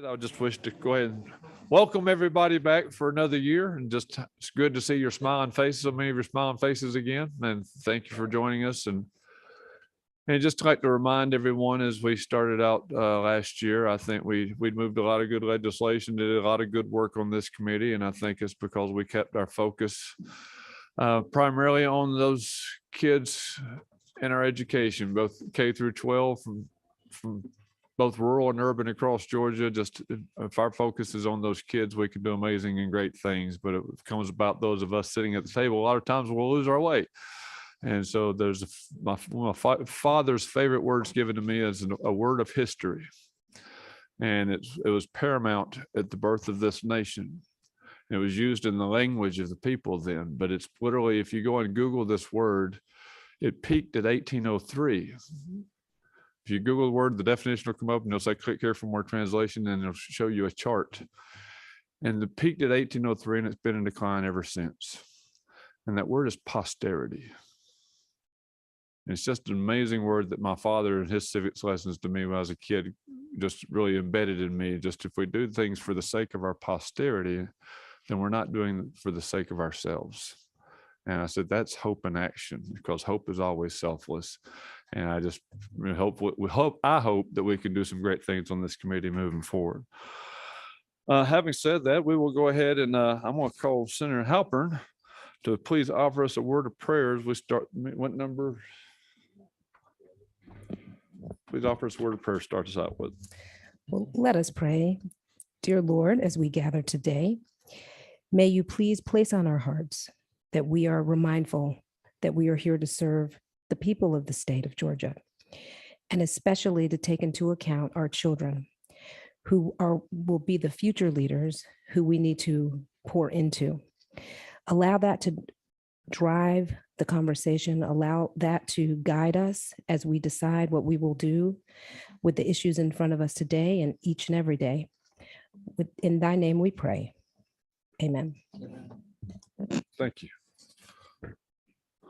I just wish to go ahead and welcome everybody back for another year, and just it's good to see your smiling faces, so many of your smiling faces again. And thank you for joining us. And just like to remind everyone, as we started out last year, I think we'd moved a lot of good legislation, did a lot of good work on this committee, and I think it's because we kept our focus primarily on those kids in our education, both K through 12, from both rural and urban across Georgia. Just if our focus is on those kids, we can do amazing and great things. But it comes about those of us sitting at the table, a lot of times we'll lose our way. And so there's my father's favorite words given to me is a word of history. And it was paramount at the birth of this nation. It was used in the language of the people then, but it's literally, if you go and Google this word, it peaked at 1803. If you Google the word, the definition will come up and it'll say, click here for more translation, and it'll show you a chart. And it peaked at 1803, and it's been in decline ever since. And that word is posterity. And it's just an amazing word that my father and his civics lessons to me when I was a kid just really embedded in me. Just if we do things for the sake of our posterity, then we're not doing it for the sake of ourselves. And I said, that's hope in action, because hope is always selfless. And I just I hope that we can do some great things on this committee moving forward. Having said that, we will go ahead and I'm going to call Senator Halpern to please offer us a word of prayer as we start. What number? Please offer us a word of prayer. Start us out with. Well, let us pray. Dear Lord, as we gather today, may you please place on our hearts that we are mindful that we are here to serve the people of the state of Georgia, and especially to take into account our children, who will be the future leaders who we need to pour into. Allow that to drive the conversation, allow that to guide us as we decide what we will do with the issues in front of us today and each and every day. In thy name we pray. Amen. Thank you.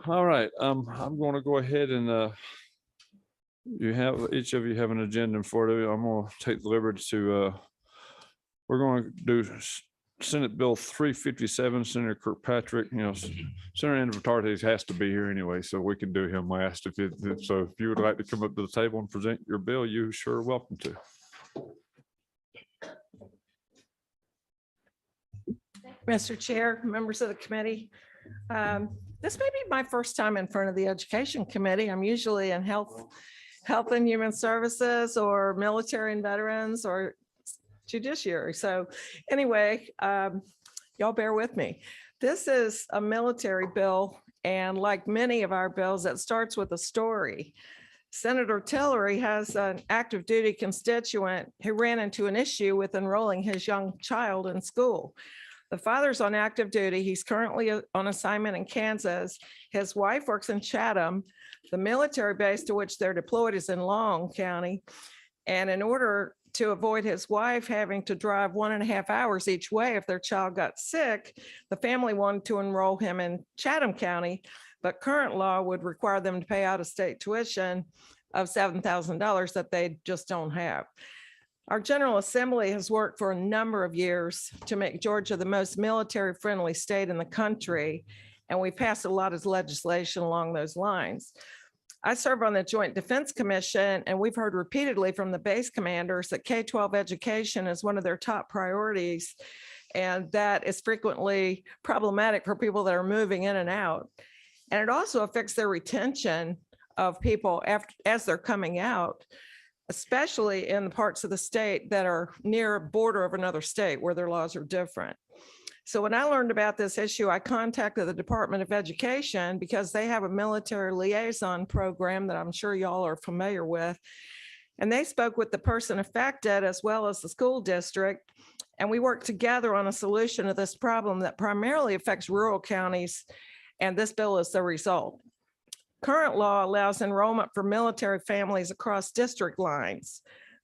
All right, I'm going to go ahead and each of you have an agenda for you. I'm going to take the liberty to we're going to do Senate Bill 357. Senator Kirkpatrick, Senator Anavitarte has to be here anyway, so we can do him last. If you would like to come up to the table and present your bill, you sure are welcome to. Mr. Chair, members of the committee, this may be my first time in front of the Education Committee. I'm usually in Health and Human Services, or Military and Veterans, or Judiciary. So anyway, y'all bear with me. This is a military bill, and like many of our bills, it starts with a story. Senator Tillery has an active duty constituent who ran into an issue with enrolling his young child in school. The father's on active duty. He's currently on assignment in Kansas. His wife works in Chatham. The military base to which they're deployed is in Long County. And in order to avoid his wife having to drive 1.5 hours each way if their child got sick, the family wanted to enroll him in Chatham County, but current law would require them to pay out of state tuition of $7,000 that they just don't have. Our General Assembly has worked for a number of years to make Georgia the most military-friendly state in the country, and we passed a lot of legislation along those lines. I serve on the Joint Defense Commission, and we've heard repeatedly from the base commanders that K-12 education is one of their top priorities, and that is frequently problematic for people that are moving in and out. And it also affects their retention of people as they're coming out, especially in the parts of the state that are near a border of another state where their laws are different. So when I learned about this issue, I contacted the Department of Education because they have a military liaison program that I'm sure y'all are familiar with. And they spoke with the person affected as well as the school district. And we worked together on a solution to this problem that primarily affects rural counties. And this bill is the result. Current law allows enrollment for military families across district lines.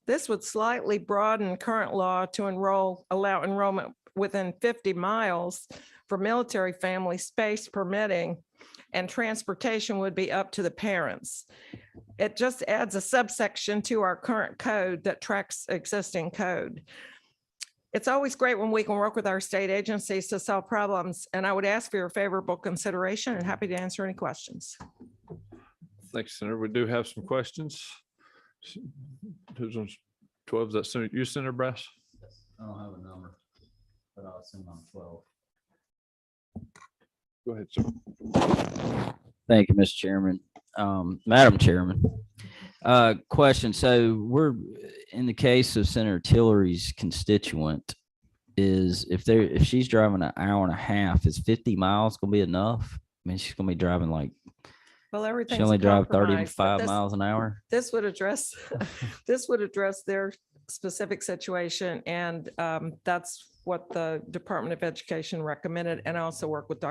This would slightly broaden current law to allow enrollment within 50 miles for military family, space permitting, and transportation would be up to the parents. It just adds a subsection to our current code that tracks existing code. It's always great when we can work with our state agencies to solve problems, and I would ask for your favorable consideration and happy to answer any questions. Thanks, Senator. We do have some questions. Who's on 12? Is that Senator, you, Senator Brass? I don't have a number, but I'll assume I'm 12. Go ahead, sir. Thank you, Mr. Chairman. Madam Chairman, question. So we're in the case of Senator Tillery's constituent, is if she's driving an hour and a half, is 50 miles going to be enough? I mean, she's going to be driving like, Well, everything's she only a drive compromise, but 35 miles an hour. This would address, this would address their specific situation. And that's what the Department of Education recommended. And I also work with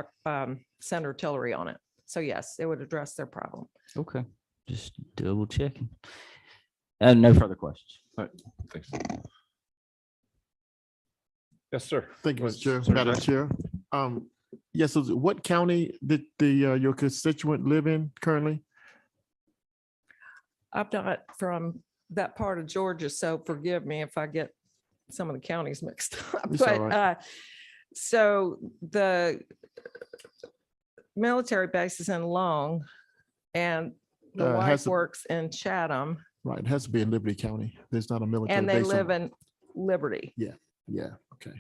Senator Tillery on it. So yes, it would address their problem. Okay, just double checking. And no further questions. All right, thanks. Yes, sir. Thank you, Go Mr. Chair. ahead, Senator Madam Jackson. Chair. Yes, so what county did your constituent live in currently? I'm not from that part of Georgia, so forgive me if I get some of the counties mixed up. It's all But right. so the military base is in Long, and the Has wife to- works in Chatham, Right, it has to be in Liberty County. There's not a military and they base. live in Liberty. Yeah, okay.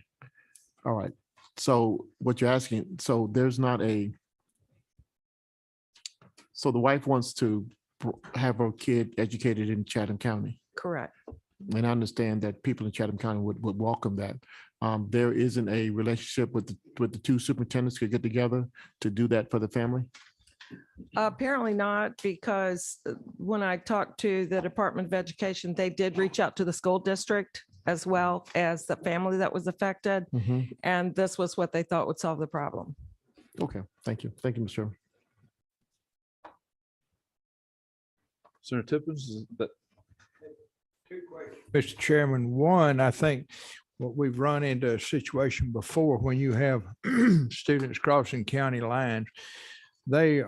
All right. So what you're asking, so there's not a, so the wife wants to have her kid educated in Chatham County. Correct. And I understand that people in Chatham County would welcome that. There isn't a relationship with the two superintendents could get together to do that for the family? Apparently not, because when I talked to the Department of Education, they did reach out to the school district as well as the family that was affected. Mhm. And this was what they thought would solve the problem. Okay, thank you. Thank you, Mr. Chairman. Senator Tippins, is that Mr. Chairman, one, I think what we've run into a situation before when you have students crossing county lines, they,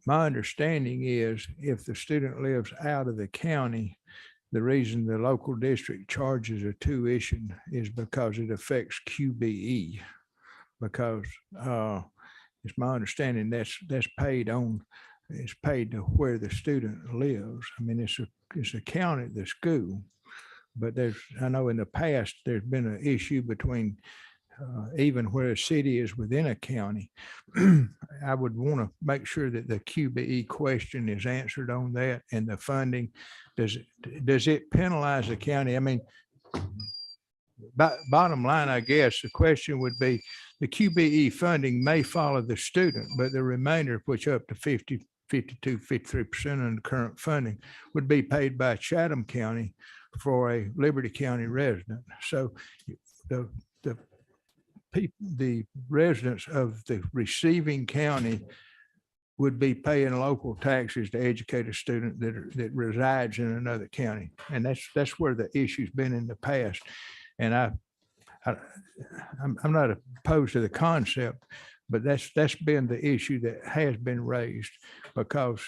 my understanding is if the student lives out of the county, the reason the local district charges a tuition is because it affects QBE. Because it's my understanding that's paid on, it's paid to where the student lives. I mean, it's accounted the school, but I know in the past, there's been an issue between even where a city is within a county. I would want to make sure that the QBE question is answered on that, and the funding, does it penalize the county? I mean, bottom line, I guess the question would be, the QBE funding may follow the student, but the remainder, which up to 50, 52, 53% of the current funding would be paid by Chatham County for a Liberty County resident. So the residents of the receiving county would be paying local taxes to educate a student that resides in another county. And that's where the issue's been in the past. And I'm not opposed to the concept, but that's been the issue that has been raised, because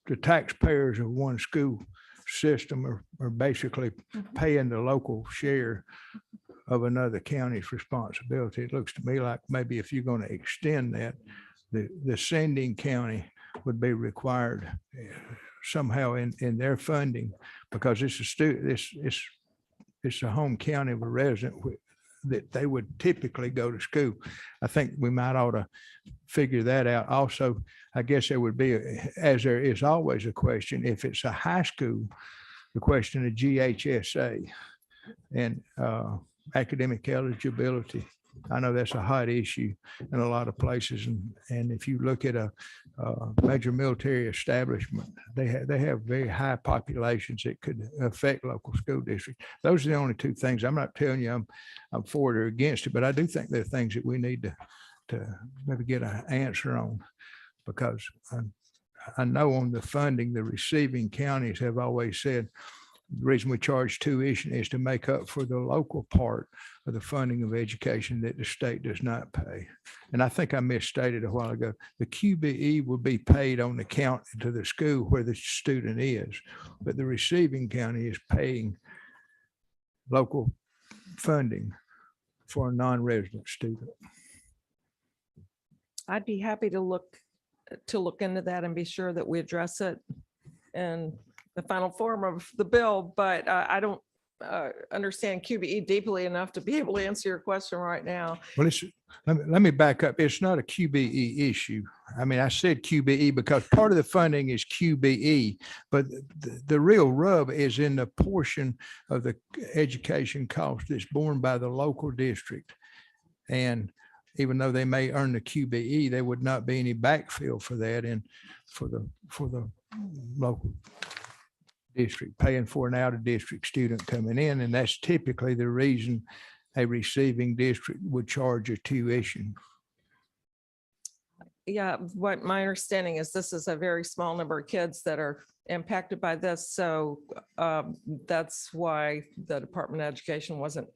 the taxpayers of one school system are basically paying the local share of another county's responsibility. It looks to me like maybe if you're going to extend that, the sending county would be required somehow in their funding, because it's a student, it's a home county of a resident that they would typically go to school. I think we might ought to figure that out. Also, I guess there would be, as there is always a question, if it's a high school, the question of GHSA and academic eligibility. I know that's a hot issue in a lot of places. And if you look at a major military establishment, they have very high populations that could affect local school districts. Those are the only two things. I'm not telling you I'm for it or against it, but I do think there are things that we need to maybe get an answer on, because I know on the funding, the receiving counties have always said The reason we charge tuition is to make up for the local part of the funding of education that the state does not pay. And I think I misstated a while ago, the QBE will be paid on account to the school where the student is, but the receiving county is paying local funding for a non-resident student. I'd be happy to look into that and be sure that we address it in the final form of the bill, but I don't understand QBE deeply enough to be able to answer your question right now. Well, let me back up. It's not a QBE issue. I mean, I said QBE because part of the funding is QBE, but the real rub is in the portion of the education cost that's borne by the local district. And even though they may earn the QBE, there would not be any backfill for that and for the local district paying for an out-of-district student coming in. And that's typically the reason a receiving district would charge a tuition. Yeah, what my understanding is this is a very small number of kids that are impacted by this. So that's why the Department of Education wasn't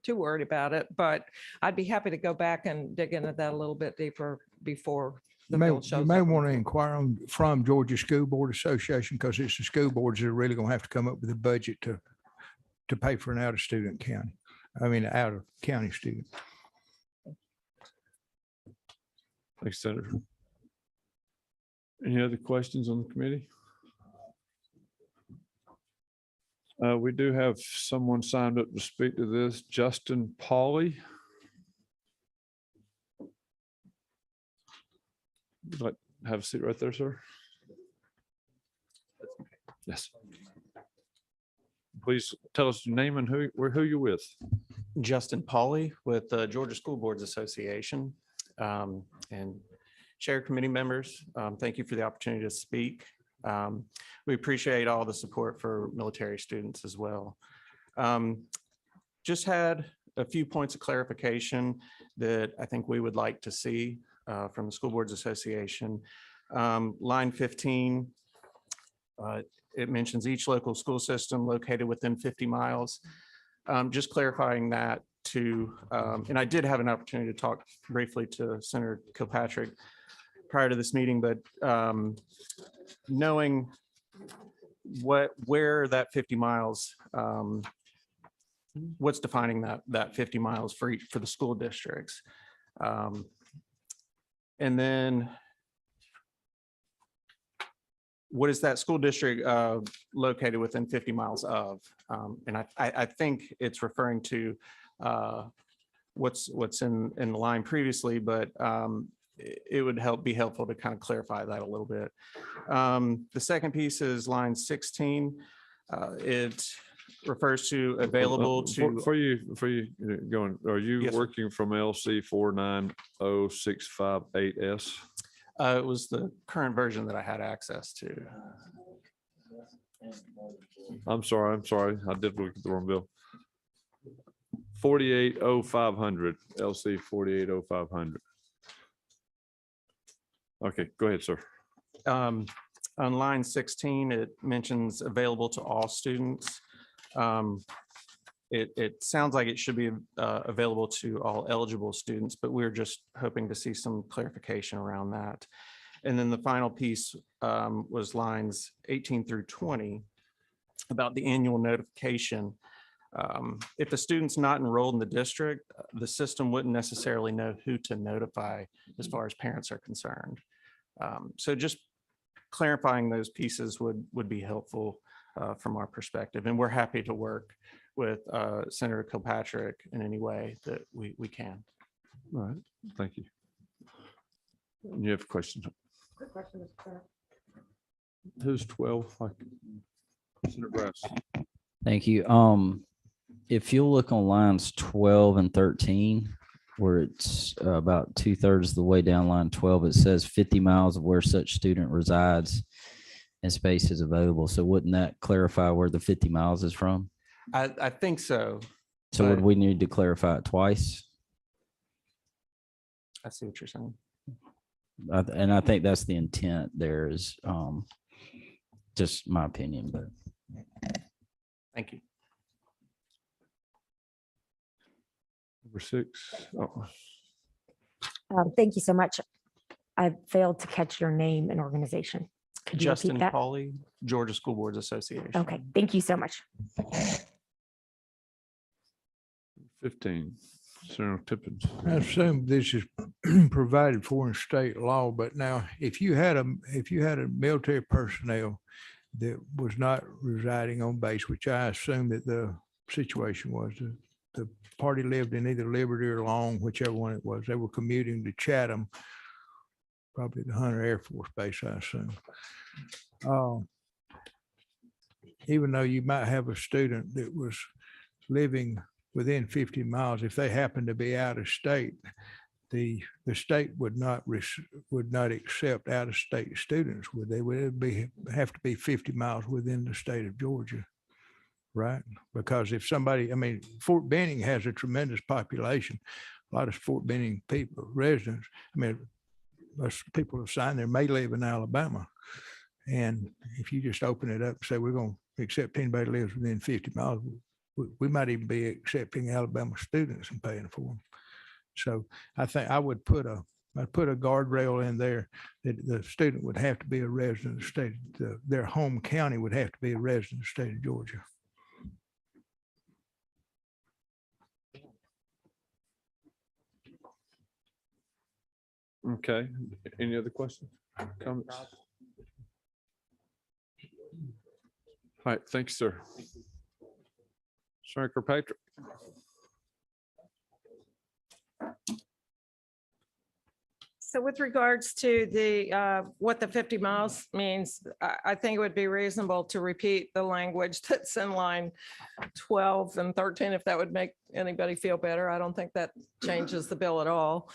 too worried about it, but I'd be happy to go back and dig into that a little bit deeper before the bill You shows may up. want to inquire from Georgia School Board Association because it's the school boards that are really going to have to come up with a budget to pay for an out-of-student county. I mean, out-of-county student. Thanks, Senator. Any other questions on the committee? We do have someone signed up to speak to this, Justin Pauley. Would you like to have a seat right there, sir? Yes. Please tell us your name and who you're with. Justin Pauley with the Georgia School Boards Association. And Chair Committee members, thank you for the opportunity to speak. We appreciate all the support for military students as well. Just had a few points of clarification that I think we would like to see from the School Boards Association. Line 15, it mentions each local school system located within 50 miles. Just clarifying that to, and I did have an opportunity to talk briefly to Senator Kilpatrick prior to this meeting, but knowing where that 50 miles, what's defining that 50 miles for the school districts. And then what is that school district located within 50 miles of? And I think it's referring to what's in the line previously, but it would be helpful to kind of clarify that a little bit. The second piece is line 16. It refers to available to. Before you going, are you Yes, sir. working from LC 490658S? It was the current version that I had access to. I'm sorry. I did look at the wrong bill. 480500, LC 480500. Okay, go ahead, sir. On line 16, it mentions available to all students. It sounds like it should be available to all eligible students, but we're just hoping to see some clarification around that. And then the final piece was lines 18 through 20 about the annual notification. If a student's not enrolled in the district, the system wouldn't necessarily know who to notify as far as parents are concerned. So just clarifying those pieces would be helpful from our perspective. And we're happy to work with Senator Kilpatrick in any way that we can. All right, thank you. You have a question? Who's 12? Senator Brass. Thank you. If you look on lines 12 and 13, where it's about 2/3 of the way down line 12, it says 50 miles of where such student resides and space is available. So wouldn't that clarify where the 50 miles is from? I think so. So would But- we need to clarify it twice? I see what you're saying. And I think that's the intent there is just my opinion, but Thank you. Number 6. Oh, Thank you so much. I failed to catch your name and organization. Could you repeat Justin that? Pauley, Georgia School Boards Association. Okay, thank you so much. 15. Senator Tippins. I assume this is provided for in state law, but now if you had a military personnel that was not residing on base, which I assume that the situation was, the party lived in either Liberty or Long, whichever one it was, they were commuting to Chatham, probably the Hunter Air Force Base, I assume. Even though you might have a student that was living within 50 miles, if they happen to be out of state, the state would not accept out of state students. Would they? Would it have to be 50 miles within the state of Georgia, right? Because if somebody, I mean, Fort Benning has a tremendous population. A lot of Fort Benning people, residents. I mean, most people have signed there may live in Alabama, and if you just open it up and say we're going to accept anybody who lives within 50 miles. We might even be accepting Alabama students and paying for them. So I think I would put a guardrail in there that the student would have to be a resident of the state, their home county would have to be a resident of the state of Georgia. Okay. Any other questions? Comments? All right. Thank you, sir. Senator Kirkpatrick. So with regards to the, what the 50 miles means, I think it would be reasonable to repeat the language that's in line 12 and 13, if that would make anybody feel better. I don't think that changes the bill at all.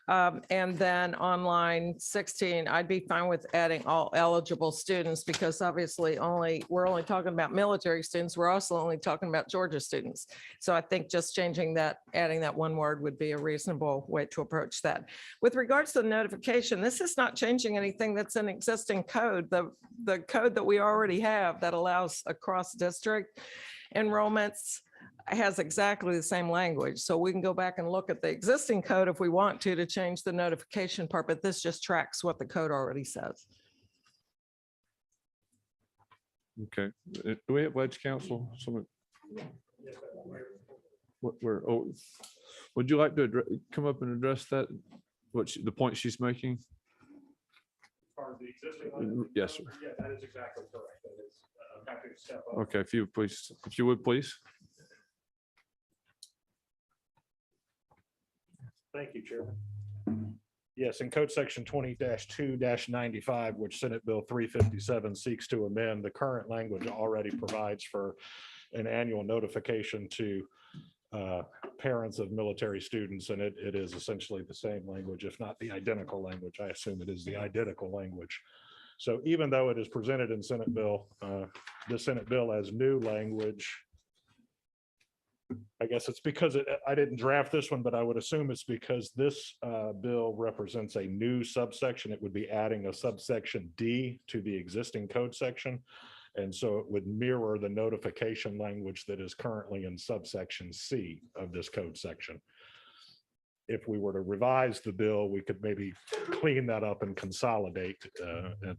And then on line 16, I'd be fine with adding all eligible students, because obviously we're only talking about military students. We're also only talking about Georgia students. So I think just changing that, adding that one word would be a reasonable way to approach that. With regards to the notification, this is not changing anything that's in existing code. The code that we already have that allows across district enrollments has exactly the same language. So we can go back and look at the existing code if we want to change the notification part, but this just tracks what the code already says. Okay. Do we have Wedge Council? Someone? Oh, would you like to come up and address that? The point she's making? Yes, sir. Yeah, that is exactly correct. That is, I'm happy to step up. Okay, if you would, please. Thank you, Chairman. Yes, in code section 20-2-95, which Senate Bill 357 seeks to amend, the current language already provides for an annual notification to parents of military students, and it is essentially the same language, if not the identical language. I assume it is the identical language. So even though it is presented in Senate Bill, the Senate Bill as new language, I guess it's because I didn't draft this one, but I would assume it's because this bill represents a new subsection. It would be adding a subsection D to the existing code section. And so it would mirror the notification language that is currently in subsection C of this code section. If we were to revise the bill, we could maybe clean that up and consolidate and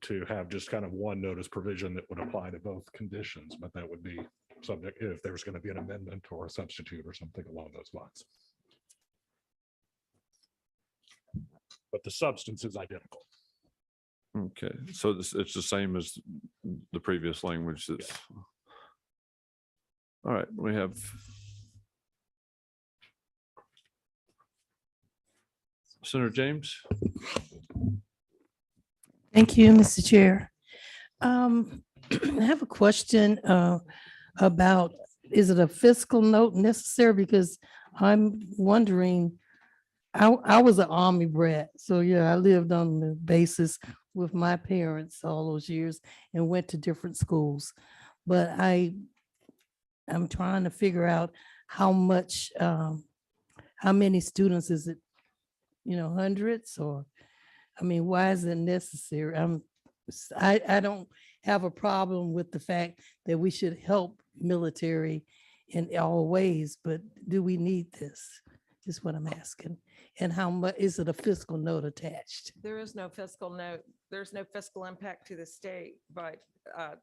to have just kind of one notice provision that would apply to both conditions, but that would be subject if there's going to be an amendment or a substitute or something along those lines. But the substance is identical. Okay, so it's the same as the previous language. That's all right. We have Senator James. Thank you, Mr. Chair. I have a question about, is it a fiscal note necessary? Because I'm wondering, I was an Army brat. So yeah, I lived on the bases with my parents all those years and went to different schools. But I'm trying to figure out how much, how many students is it, hundreds, or, I mean, why is it necessary? I don't have a problem with the fact that we should help military in all ways, but do we need this? Is what I'm asking. And how much, is it a fiscal note attached? There is no fiscal note. There's no fiscal impact to the state, but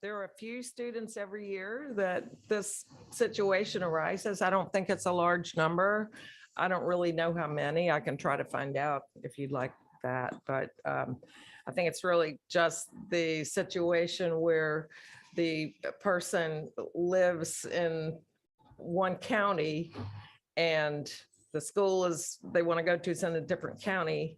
there are a few students every year that this situation arises. I don't think it's a large number. I don't really know how many. I can try to find out if you'd like that, but I think it's really just the situation where the person lives in one county and the school they want to go to is in a different county.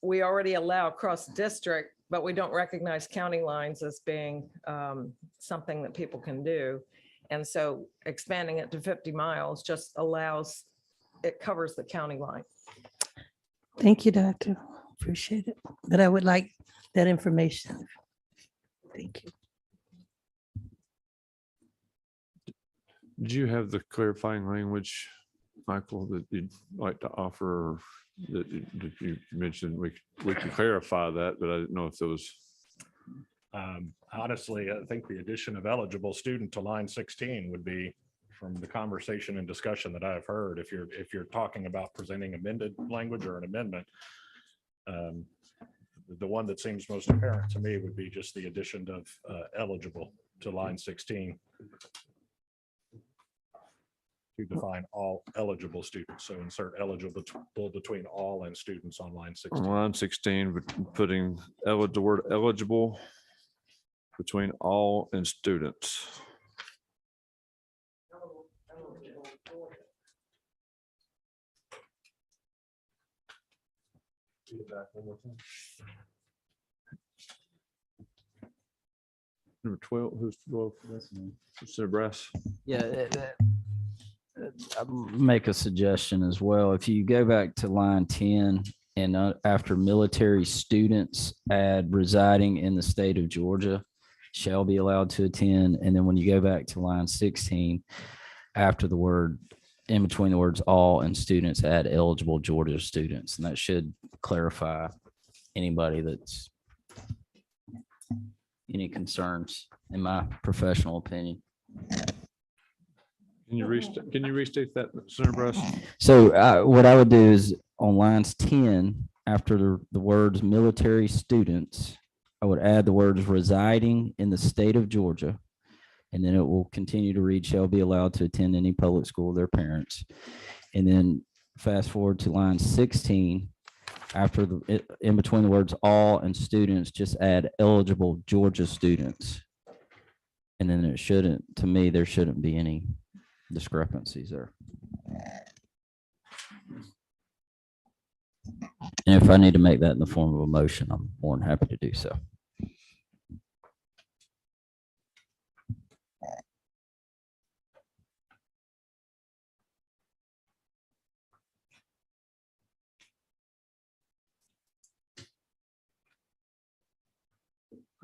We already allow cross district, but we don't recognize county lines as being something that people can do. And so expanding it to 50 miles just allows, it covers the county line. Thank you, Doctor. Appreciate it. But I would like that information. Thank you. Did you have the clarifying language, Michael, that you'd like to offer? That you mentioned we can clarify that, but I didn't know if there was. Honestly, I think the addition of eligible student to line 16 would be, from the conversation and discussion that I've heard, if you're talking about presenting amended language or an amendment, the one that seems most apparent to me would be just the addition of eligible to line 16 to define all eligible students. So insert eligible between all and students on line 16. On line 16, but putting the word eligible between all and students. Number 12, who's 12? It's Nebraska. Yeah, I'll make a suggestion as well. If you go back to line 10 and after military students, add residing in the state of Georgia shall be allowed to attend. And then when you go back to line 16, after the word, in between the words all and students, add eligible Georgia students. And that should clarify anybody that's any concerns, in my professional opinion. Can you restate that, Senator Bruce? So what I would do is on lines 10, after the words military students, I would add the words residing in the state of Georgia. And then it will continue to read, shall be allowed to attend any public school of their parents. And then fast forward to line 16, after in between the words all and students, just add eligible Georgia students. And then it shouldn't, to me, there shouldn't be any discrepancies there. And if I need to make that in the form of a motion, I'm more than happy to do so.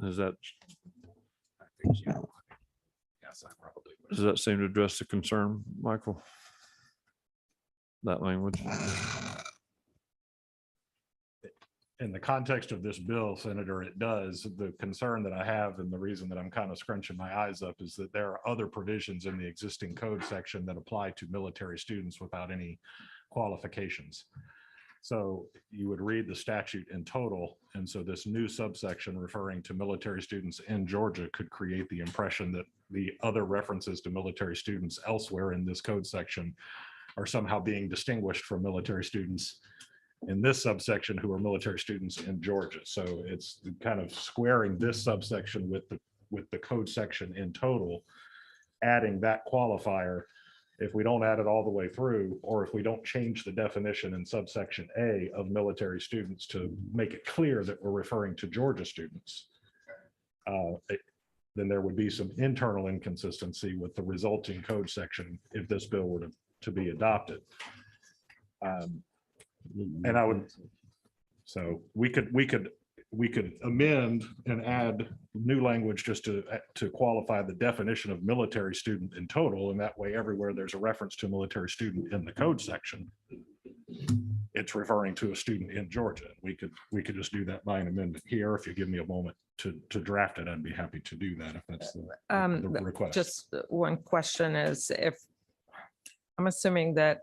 Is that? Does that seem to address the concern, Michael? That language? In the context of this bill, Senator, it does. The concern that I have, and the reason that I'm kind of scrunching my eyes up, is that there are other provisions in the existing code section that apply to military students without any qualifications. So you would read the statute in total. And so this new subsection referring to military students in Georgia could create the impression that the other references to military students elsewhere in this code section are somehow being distinguished from military students in this subsection who are military students in Georgia. So it's kind of squaring this subsection with the code section in total, adding that qualifier. If we don't add it all the way through, or if we don't change the definition in subsection A of military students to make it clear that we're referring to Georgia students, then there would be some internal inconsistency with the resulting code section if this bill were to be adopted. And I would, so we could amend and add new language just to qualify the definition of military student in total. And that way, everywhere there's a reference to military student in the code section, it's referring to a student in Georgia. We could just do that by an amendment here. If you give me a moment to draft it, I'd be happy to do that if that's the request. Just one question is if, I'm assuming that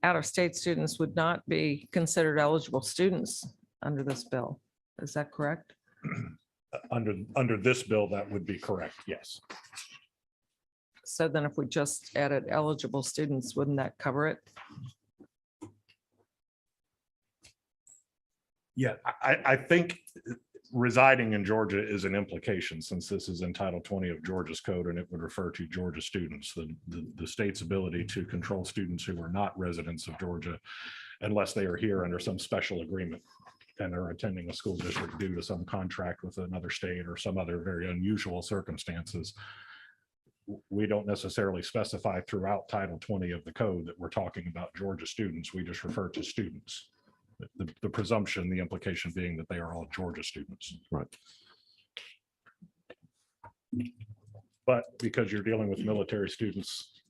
out-of-state students would not be considered eligible students under this bill. Is that correct? Under this bill, that would be correct, yes. So then if we just added eligible students, wouldn't that cover it? Yeah, I think residing in Georgia is an implication since this is in Title 20 of Georgia's code and it would refer to Georgia students, the state's ability to control students who are not residents of Georgia unless they are here under some special agreement and are attending a school district due to some contract with another state or some other very unusual circumstances. We don't necessarily specify throughout Title 20 of the code that we're talking about Georgia students. We just refer to students. The presumption, the implication being that they are all Georgia students. Right. But because you're dealing with military students,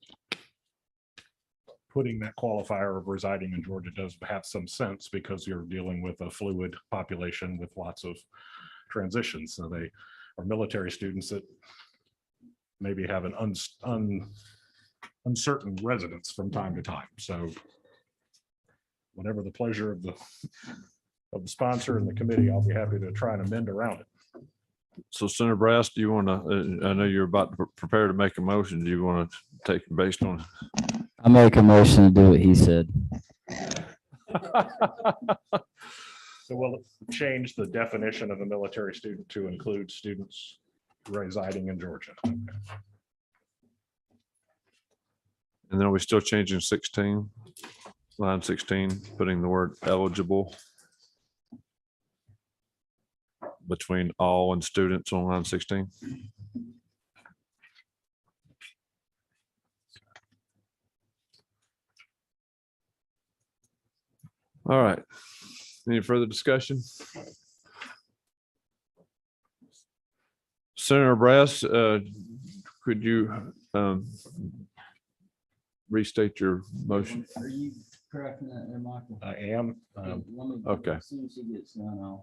putting that qualifier of residing in Georgia does have some sense because you're dealing with a fluid population with lots of transitions. So they are military students that maybe have an uncertain residence from time to time. So whatever the pleasure of the sponsor and the committee, I'll be happy to try and amend around it. So Senator Brass, do you want to, I know you're about to prepare to make a motion. Do you want to take it based on? I make a motion to do what he said. So we'll change the definition of a military student to include students residing in Georgia. Okay. And then are we still changing 16, line 16, putting the word eligible between all and students on line 16? All right. Any further discussion? Senator Brass, could you restate your motion? Are you correcting that there, Michael? I am. Okay. As soon as he gets done,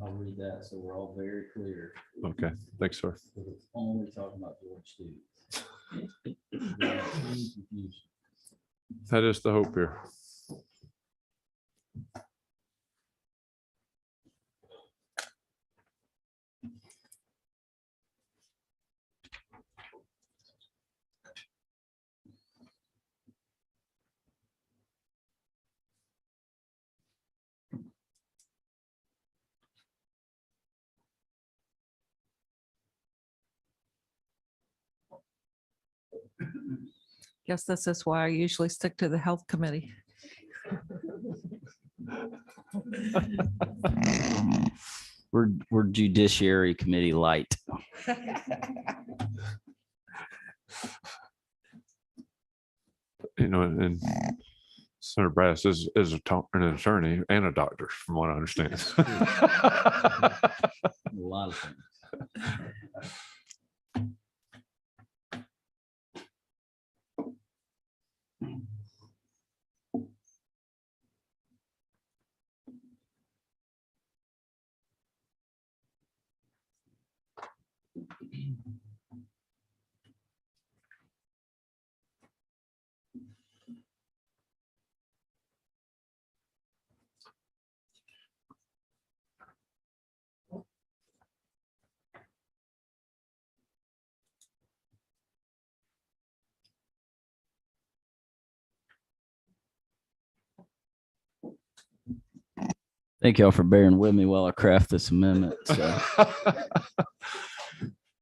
I'll read that so we're all very clear. Okay, thanks, sir. Because it's only talking about Georgia students. There's any confusion. That is the hope here. Guess this is why I usually stick to the health committee. We're Judiciary Committee light. You know, and Senator Brass is an attorney and a doctor, from what I understand. A lot of things. Thank y'all for bearing with me while I craft this amendment. So.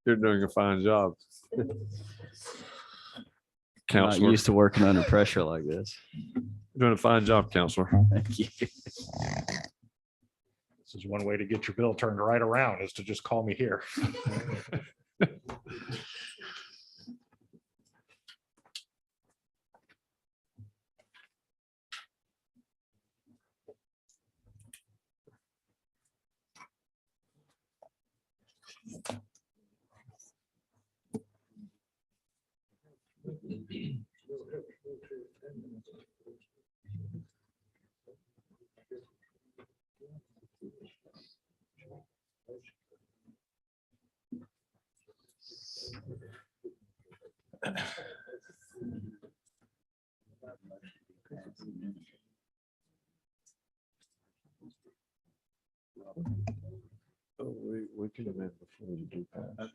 You're doing a fine job. I'm not Counselor, used to working under pressure like this. doing a fine job, Counselor. Thank you. This is one way to get your bill turned right around is to just call me here. We can amend before you do pass.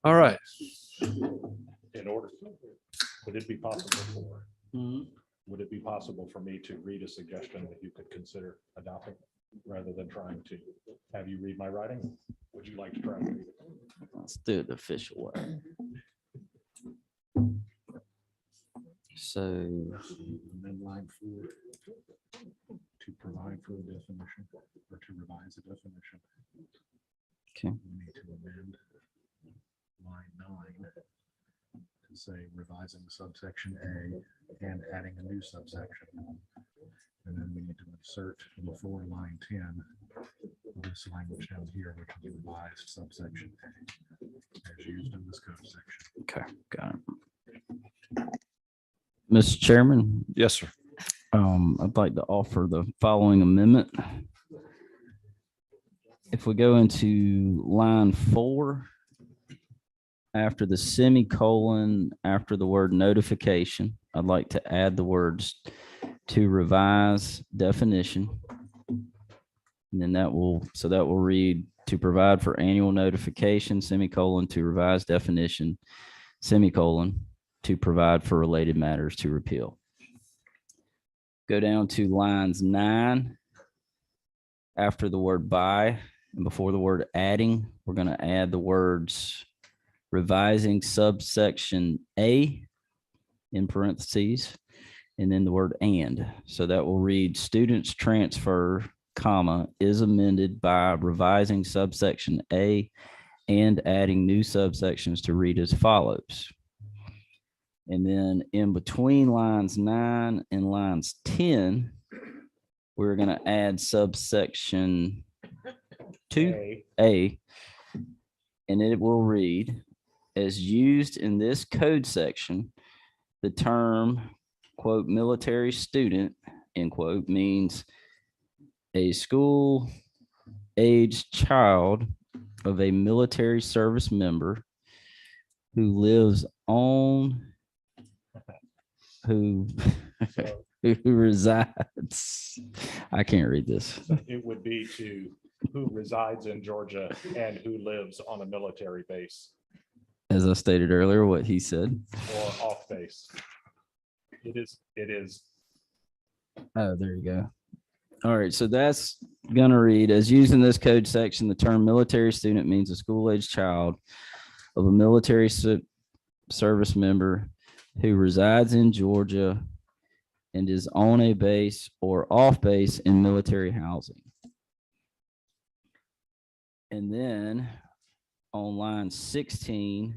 All right. In order, would it be possible for, would it be possible for me to read a suggestion that you could consider adopting rather than trying to have you read my writing? Would you like to try and read it? Let's do it the official way. So, Amend line 4 to provide for a definition or to revise a definition. okay, We need to amend line 9 to say revising subsection A and adding a new subsection. And then we need to insert before line 10, this language down here, which is revised subsection A as used in this code section. okay, got it. Mr. Chairman, Yes, sir. I'd like to offer the following amendment. If we go into line 4, after the semicolon, after the word notification, I'd like to add the words to revise definition. And then that will read to provide for annual notification, semicolon, to revise definition, semicolon, to provide for related matters to repeal. Go down to lines 9. After the word by and before the word adding, we're going to add the words revising subsection A in parentheses, and then the word and. So that will read students transfer, comma, is amended by revising subsection A and adding new subsections to read as follows. And then in between lines 9 and lines 10, we're going to add subsection 2A, and it will read, as used in this code section, the term, quote, military student, end quote, means a school-aged child of a military service member who lives on, who resides, I can't read this. It would be to who resides in Georgia and who lives on a military base As I stated earlier, what he said. or off base. It is. Oh, there you go. All right, so that's gonna read, as used in this code section, the term military student means a school-aged child of a military service member who resides in Georgia and is on a base or off base in military housing. And then on line 16,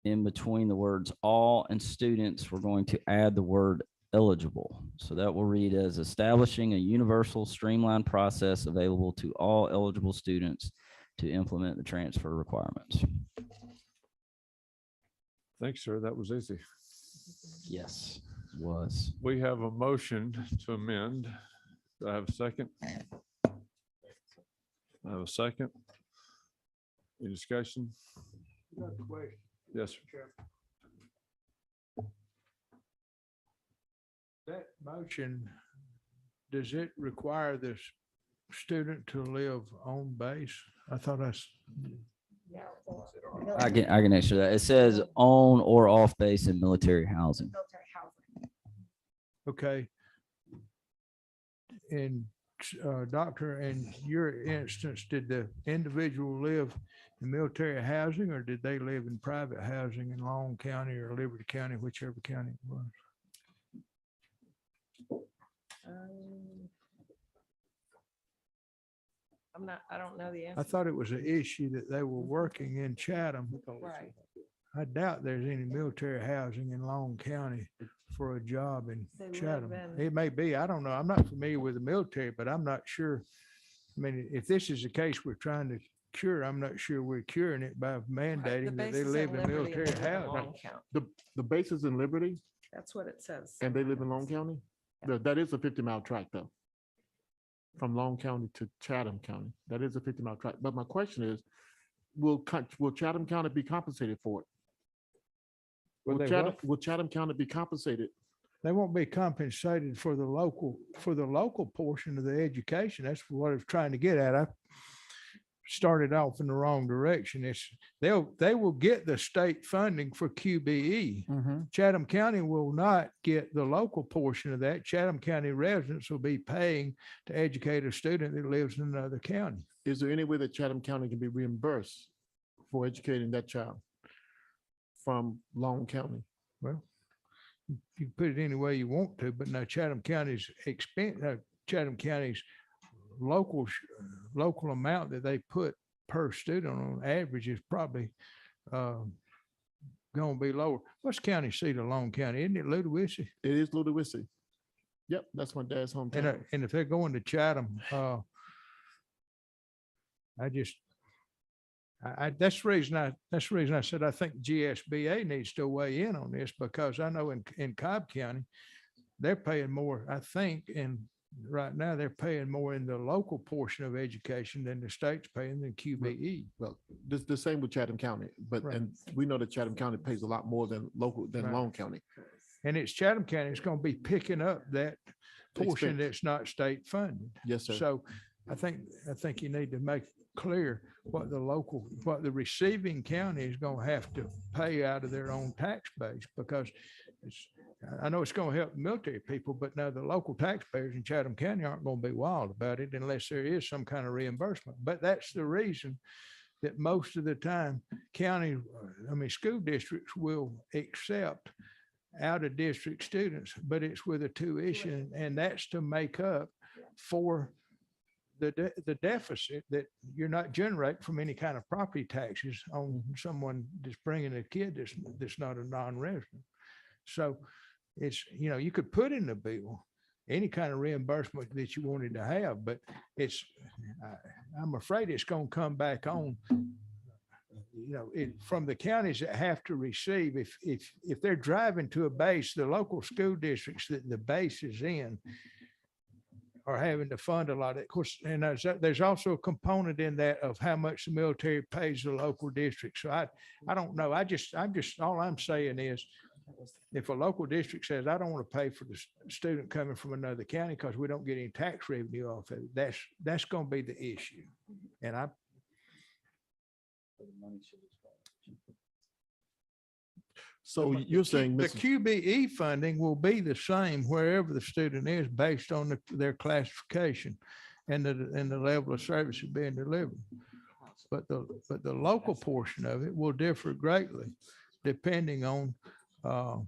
in between the words all and students, we're going to add the word eligible. So that will read as establishing a universal streamlined process available to all eligible students to implement the transfer requirements. Thanks, sir. That was easy. Yes, was. We have a motion to amend. Do I have a second? I have a second. Any discussion? Yes, sir. That motion, does it require this student to live on base? I thought I can answer that. It says on or off base in military housing. okay. And doctor, in your instance, did the individual live in military housing or did they live in private housing in Long County or Liberty County, whichever county it was? I don't know the I answer. thought it was an issue that they were working in Chatham. Right. I doubt there's any military housing in Long County for a job in They live Chatham. in- It may be, I don't know. I'm not familiar with the military, but I'm not sure I mean, if this is the case we're trying to cure, I'm not sure we're curing it by mandating that they live in military housing. The base is in Liberty That's what it says. and they live in Long County? That is a 50-mile tract though. From Long County to Chatham County. That is a 50-mile tract. But my question is, will Chatham County be compensated for it? Will they what? Will Chatham County be compensated? They won't be compensated for the local portion of the education. That's what I was trying to get at. I started off in the wrong direction. They will get the state funding for QBE. Chatham County will not get the local portion of that. Chatham County residents will be paying to educate a student that lives in another county. Is there any way that Chatham County can be reimbursed for educating that child from Long County? Well, you can put it any way you want to, but now Chatham County's Chatham County's local amount that they put per student on average is probably going to be lower. What's county seat of Long County? Isn't it Ludowici? It is Ludowici. Yep, that's my dad's hometown. And if they're going to Chatham, that's the reason I said I think GSBA needs to weigh in on this, because I know in Cobb County, they're paying more, I think, and right now they're paying more in the local portion of education than the state's paying than QBE. Well, the same with Chatham County, but Right. and we know that Chatham County pays a lot more than Right. Long County. And it's Chatham County is going to be picking up that portion Expense. that's not state funded. Yes, sir. So I think you need to make clear what the receiving county is going to have to pay out of their own tax base, because I know it's going to help military people, but now the local taxpayers in Chatham County aren't going to be wild about it unless there is some kind of reimbursement. But that's the reason that most of the time school districts will accept out of district students, but it's with a tuition, and that's to make up for the deficit that you're not generating from any kind of property taxes on someone that's bringing a kid that's not a non-resident. So it's, you could put in the bill any kind of reimbursement that you wanted to have, but I'm afraid it's going to come back on, from the counties that have to receive. If they're driving to a base, the local school districts that the base is in are having to fund a lot of, course, and there's also a component in that of how much the military pays the local district. So I don't know. All I'm saying is, if a local district says, I don't want to pay for the student coming from another county because we don't get any tax revenue off of it, that's going to be the issue. And So you're saying, the QBE funding will be the same wherever the student is, based on their classification and the level of service being delivered. But the local portion of it will differ greatly depending on a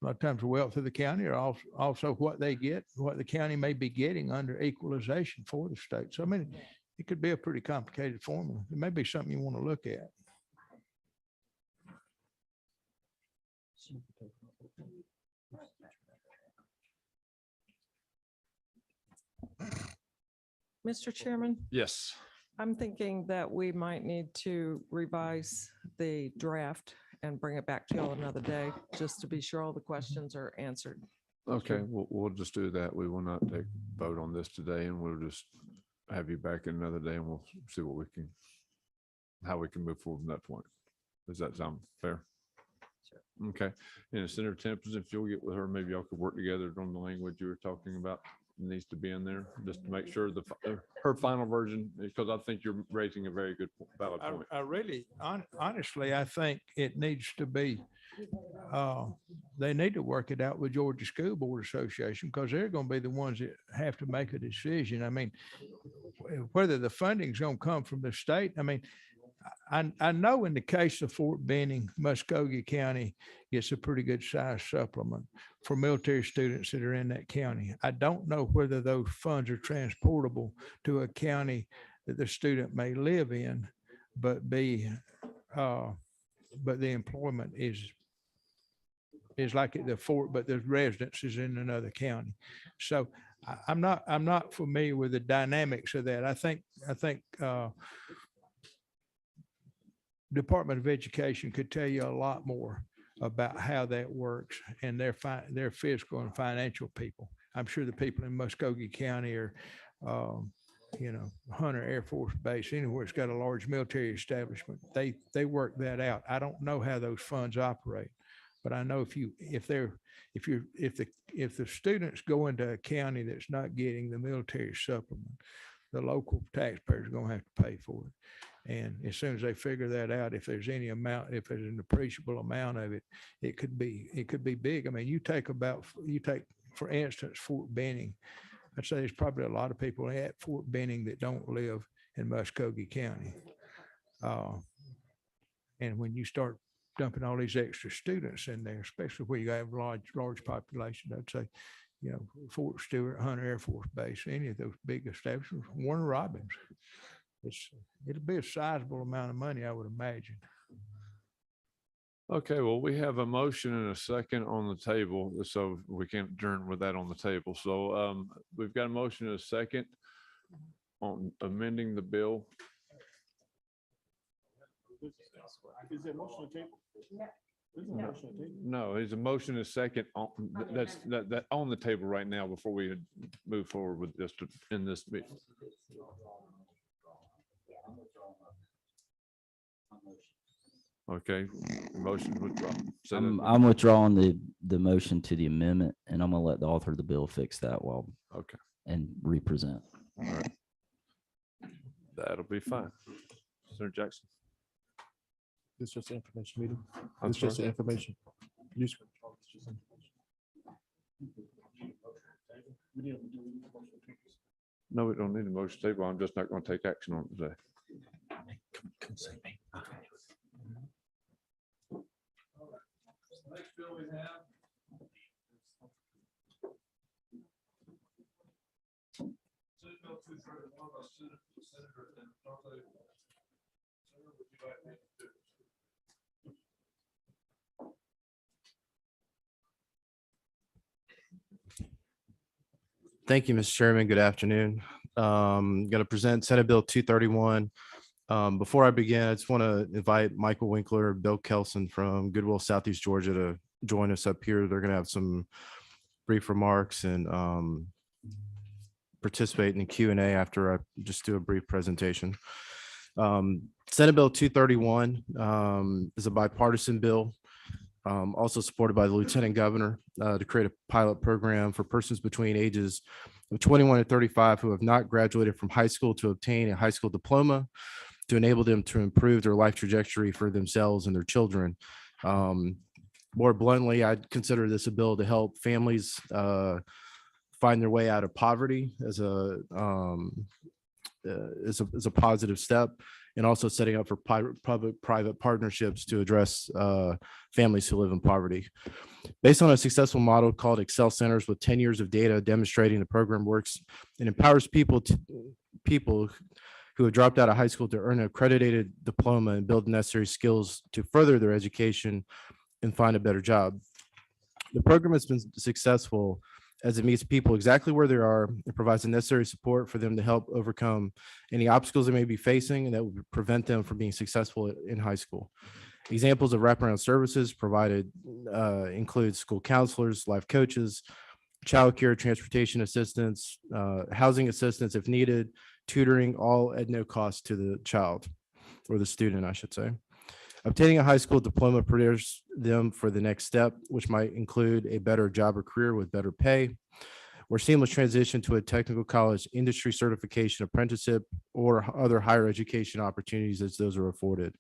lot of times the wealth of the county, or also what they get, what the county may be getting under equalization for the state. So I mean, it could be a pretty complicated formula. It may be something you want to look at. Mr. Chairman, Yes. I'm thinking that we might need to revise the draft and bring it back to y'all another day, just to be sure all the questions are answered. Okay, we'll just do that. We will not take vote on this today, and we'll just have you back in another day, and we'll see how we can move forward from that point. Does that sound fair? Sure. Okay. And Senator Templeton, if you'll get with her, maybe y'all could work together on the language you were talking about. It needs to be in there just to make sure her final version, because I think you're raising a very good valid point. I really, honestly, I think it needs to be, they need to work it out with Georgia School Board Association, because they're going to be the ones that have to make a decision. I mean, whether the funding's going to come from the state. I mean, I know in the case of Fort Benning, Muskogee County gets a pretty good size supplement for military students that are in that county. I don't know whether those funds are transportable to a county that the student may live in, but the employment is like at the fort, but the residence is in another county. So I'm not familiar with the dynamics of that. I think Department of Education could tell you a lot more about how that works, and their fiscal and financial people. I'm sure the people in Muskogee County are, Hunter Air Force Base, anywhere it's got a large military establishment, they work that out. I don't know how those funds operate, but I know if the students go into a county that's not getting the military supplement, the local taxpayers are going to have to pay for it. And as soon as they figure that out, if there's any amount, if there's an appreciable amount of it, it could be big. I mean, you take, for instance, Fort Benning. I'd say there's probably a lot of people at Fort Benning that don't live in Muskogee County. And when you start dumping all these extra students in there, especially where you have large population, I'd say, Fort Stewart, Hunter Air Force Base, any of those big establishments, Warner Robins. It'll be a sizable amount of money, I would imagine. Okay, well, we have a motion and a second on the table, so we can't adjourn with that on the table. So we've got a motion and a second on amending the bill. Is there a motion on the table? There's no motion on the table. No, there's a motion and a second on that on the table right now before we move forward with this in this meeting. Okay, motion withdraw. So I'm withdrawing the motion to the amendment, and I'm gonna let the author of the bill fix that okay, and represent. all right, that'll be fine. Senator Jackson. It's just an information meeting. I'm It's just sorry? information. No, we don't need a motion table. I'm just not going to take action on it today. Next bill we have. Senate Bill 231 by Senator and Senator, would you like me to do? Thank you, Mr. Chairman. Good afternoon. Going to present Senate Bill 231. Before I begin, I just want to invite Michael Winkler, Bill Kelson from Goodwill, Southeast Georgia to join us up here. They're going to have some brief remarks and participate in the Q&A after I just do a brief presentation. Senate Bill 231 is a bipartisan bill, also supported by the Lieutenant Governor to create a pilot program for persons between ages of 21 and 35 who have not graduated from high school to obtain a high school diploma to enable them to improve their life trajectory for themselves and their children. More bluntly, I'd consider this a bill to help families find their way out of poverty as a positive step, and also setting up for public-private partnerships to address families who live in poverty. Based on a successful model called Excel Centers with 10 years of data demonstrating the program works and empowers people who have dropped out of high school to earn an accredited diploma and build necessary skills to further their education and find a better job. The program has been successful as it meets people exactly where they are and provides the necessary support for them to help overcome any obstacles they may be facing and that would prevent them from being successful in high school. Examples of wraparound services provided include school counselors, life coaches, childcare, transportation assistance, housing assistance if needed, tutoring, all at no cost to the child or the student, I should say. Obtaining a high school diploma prepares them for the next step, which might include a better job or career with better pay, or seamless transition to a technical college industry certification apprenticeship or other higher education opportunities as those are afforded.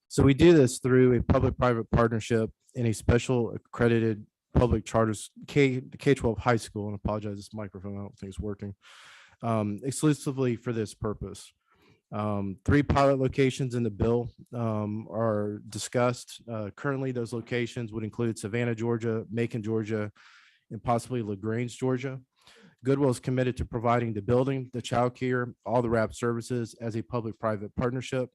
So we do this through a public-private partnership in a special accredited public charters K-12 high school, and I apologize, this microphone, I don't think it's working, exclusively for this purpose. 3 pilot locations in the bill are discussed. Currently, those locations would include Savannah, Georgia, Macon, Georgia, and possibly LaGrange, Georgia. Goodwill is committed to providing the building, the child care, all the wrap services as a public-private partnership.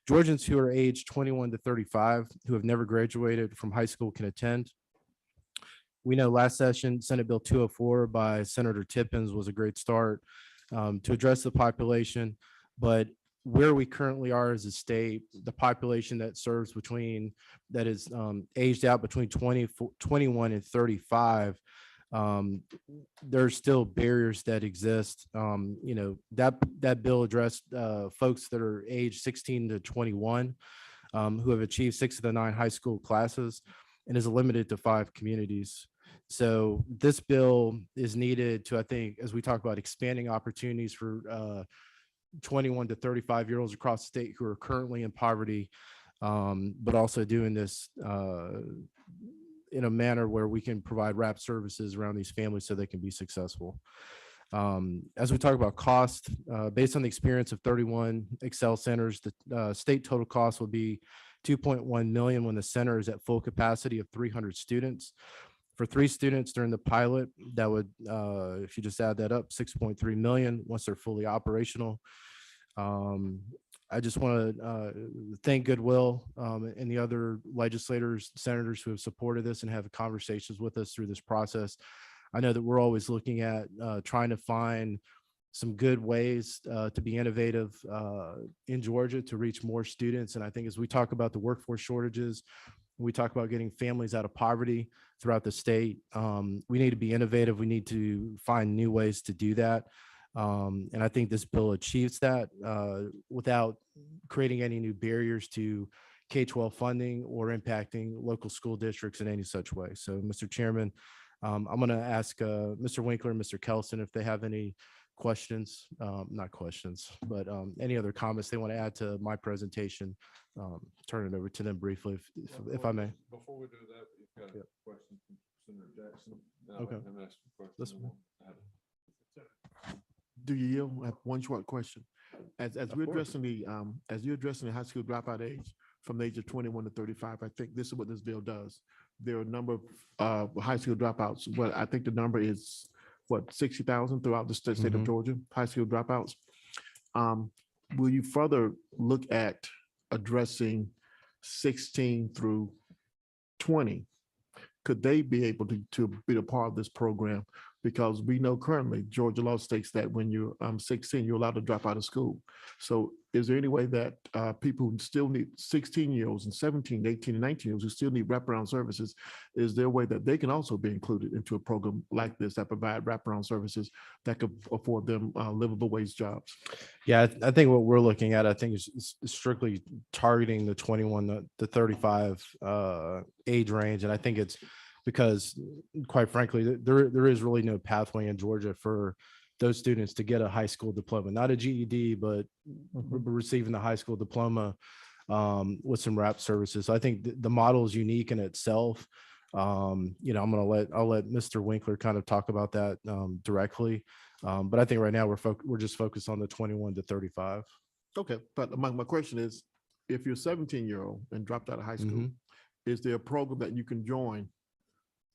Georgians who are aged 21 to 35 who have never graduated from high school can attend. We know last session, Senate Bill 204 by Senator Tippins was a great start to address the population. But where we currently are as a state, the population that serves that is aged out between 21 and 35, there's still barriers that exist. That bill addressed folks that are age 16 to 21 who have achieved 6 of the 9 high school classes and is limited to 5 communities. So this bill is needed to, I think, as we talk about expanding opportunities for 21 to 35-year-olds across the state who are currently in poverty, but also doing this in a manner where we can provide wrap services around these families so they can be successful. As we talk about cost, based on the experience of 31 Excel centers, the state total cost will be $2.1 million when the center is at full capacity of 300 students. For 3 students during the pilot, that would, if you just add that up, $6.3 million once they're fully operational. I just want to thank Goodwill and the other legislators, senators who have supported this and have conversations with us through this process. I know that we're always looking at trying to find some good ways to be innovative in Georgia to reach more students. And I think as we talk about the workforce shortages, we talk about getting families out of poverty throughout the state, we need to be innovative. We need to find new ways to do that. And I think this bill achieves that without creating any new barriers to K-12 funding or impacting local school districts in any such way. So, Mr. Chairman, I'm going to ask Mr. Winkler and Mr. Kelson if they have any questions, not questions, but any other comments they want to add to my presentation. Turn it over to them briefly, if I may. Before we do that, you've got a question from Senator Jackson. Okay. This one. Do you yield? I have one short question. As we're addressing as you're addressing the high school dropout age from the age of 21 to 35, I think this is what this bill does. There are a number of high school dropouts. What I think the number is, 60,000 throughout the state of Georgia, high school dropouts. Will you further look at addressing 16 through 20? Could they be able to be a part of this program? Because we know currently Georgia law states that when you're 16, you're allowed to drop out of school. So is there any way that people who still need 16-year-olds and 17, 18, and 19-year-olds who still need wraparound services, is there a way that they can also be included into a program like this that provide wraparound services that could afford them livable wage jobs? Yeah, I think what we're looking at, I think is strictly targeting the 21 to 35 age range. And I think it's because, quite frankly, there is really no pathway in Georgia for those students to get a high school diploma, not a GED, but receiving the high school diploma with some wrap services. So I think the model is unique in itself. I'll let Mr. Winkler kind of talk about that directly. But I think right now we're just focused on the 21 to 35. Okay, but my question is, if you're 17-year-old and dropped out of high school, is there a program that you can join?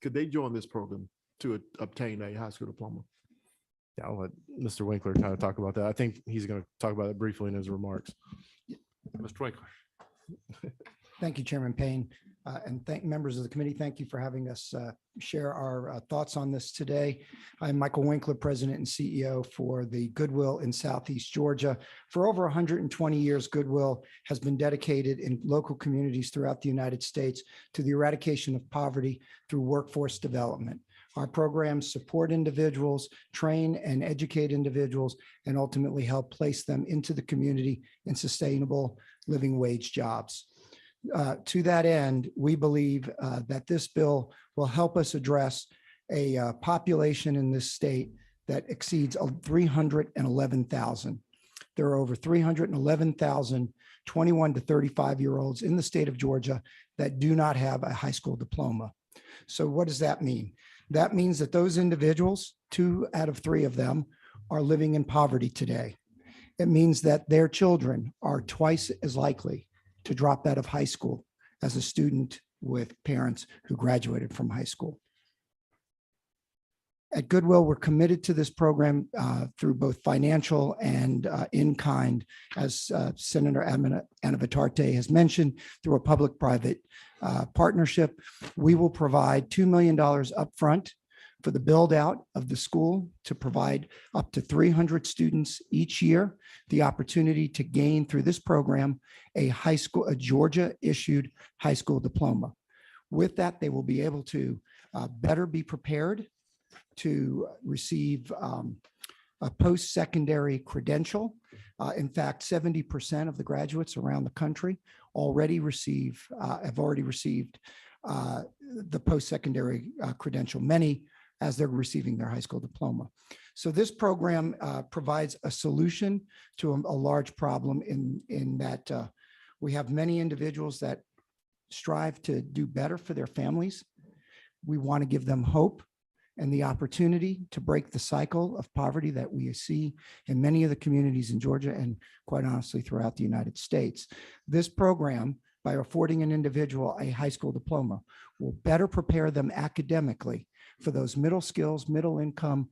Could they join this program to obtain a high school diploma? Yeah, I'll let Mr. Winkler kind of talk about that. I think he's going to talk about it briefly in his remarks. Mr. Winkler. Thank you, Chairman Payne, and thank members of the committee. Thank you for having us share our thoughts on this today. I'm Michael Winkler, President and CEO for the Goodwill in Southeast Georgia. For over 120 years, Goodwill has been dedicated in local communities throughout the United States to the eradication of poverty through workforce development. Our programs support individuals, train and educate individuals, and ultimately help place them into the community in sustainable living wage jobs. To that end, we believe that this bill will help us address a population in this state that exceeds 311,000. There are over 311,000 21 to 35-year-olds in the state of Georgia that do not have a high school diploma. So what does that mean? That means that those individuals, 2 out of 3 of them, are living in poverty today. It means that their children are twice as likely to drop out of high school as a student with parents who graduated from high school. At Goodwill, we're committed to this program through both financial and in-kind, as Senator Anavitarte has mentioned, through a public-private partnership. We will provide $2 million upfront for the build out of the school to provide up to 300 students each year the opportunity to gain through this program a Georgia issued high school diploma. With that, they will be able to better be prepared to receive a post-secondary credential. In fact, 70% of the graduates around the country have already received the post-secondary credential, many as they're receiving their high school diploma. So this program provides a solution to a large problem in that we have many individuals that strive to do better for their families. We want to give them hope and the opportunity to break the cycle of poverty that we see in many of the communities in Georgia and quite honestly throughout the United States. This program, by affording an individual a high school diploma, will better prepare them academically for those middle skills, middle income,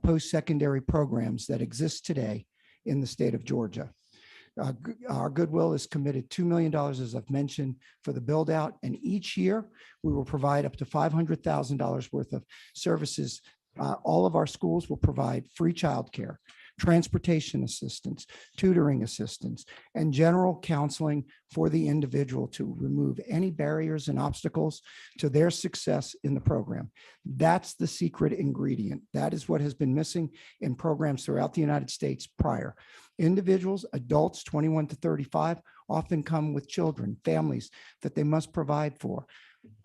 post-secondary programs that exist today in the state of Georgia. Our Goodwill is committed $2 million, as I've mentioned, for the build out. And each year we will provide up to $500,000 worth of services. All of our schools will provide free childcare, transportation assistance, tutoring assistance, and general counseling for the individual to remove any barriers and obstacles to their success in the program. That's the secret ingredient. That is what has been missing in programs throughout the United States prior. Individuals, adults 21 to 35, often come with children, families that they must provide for.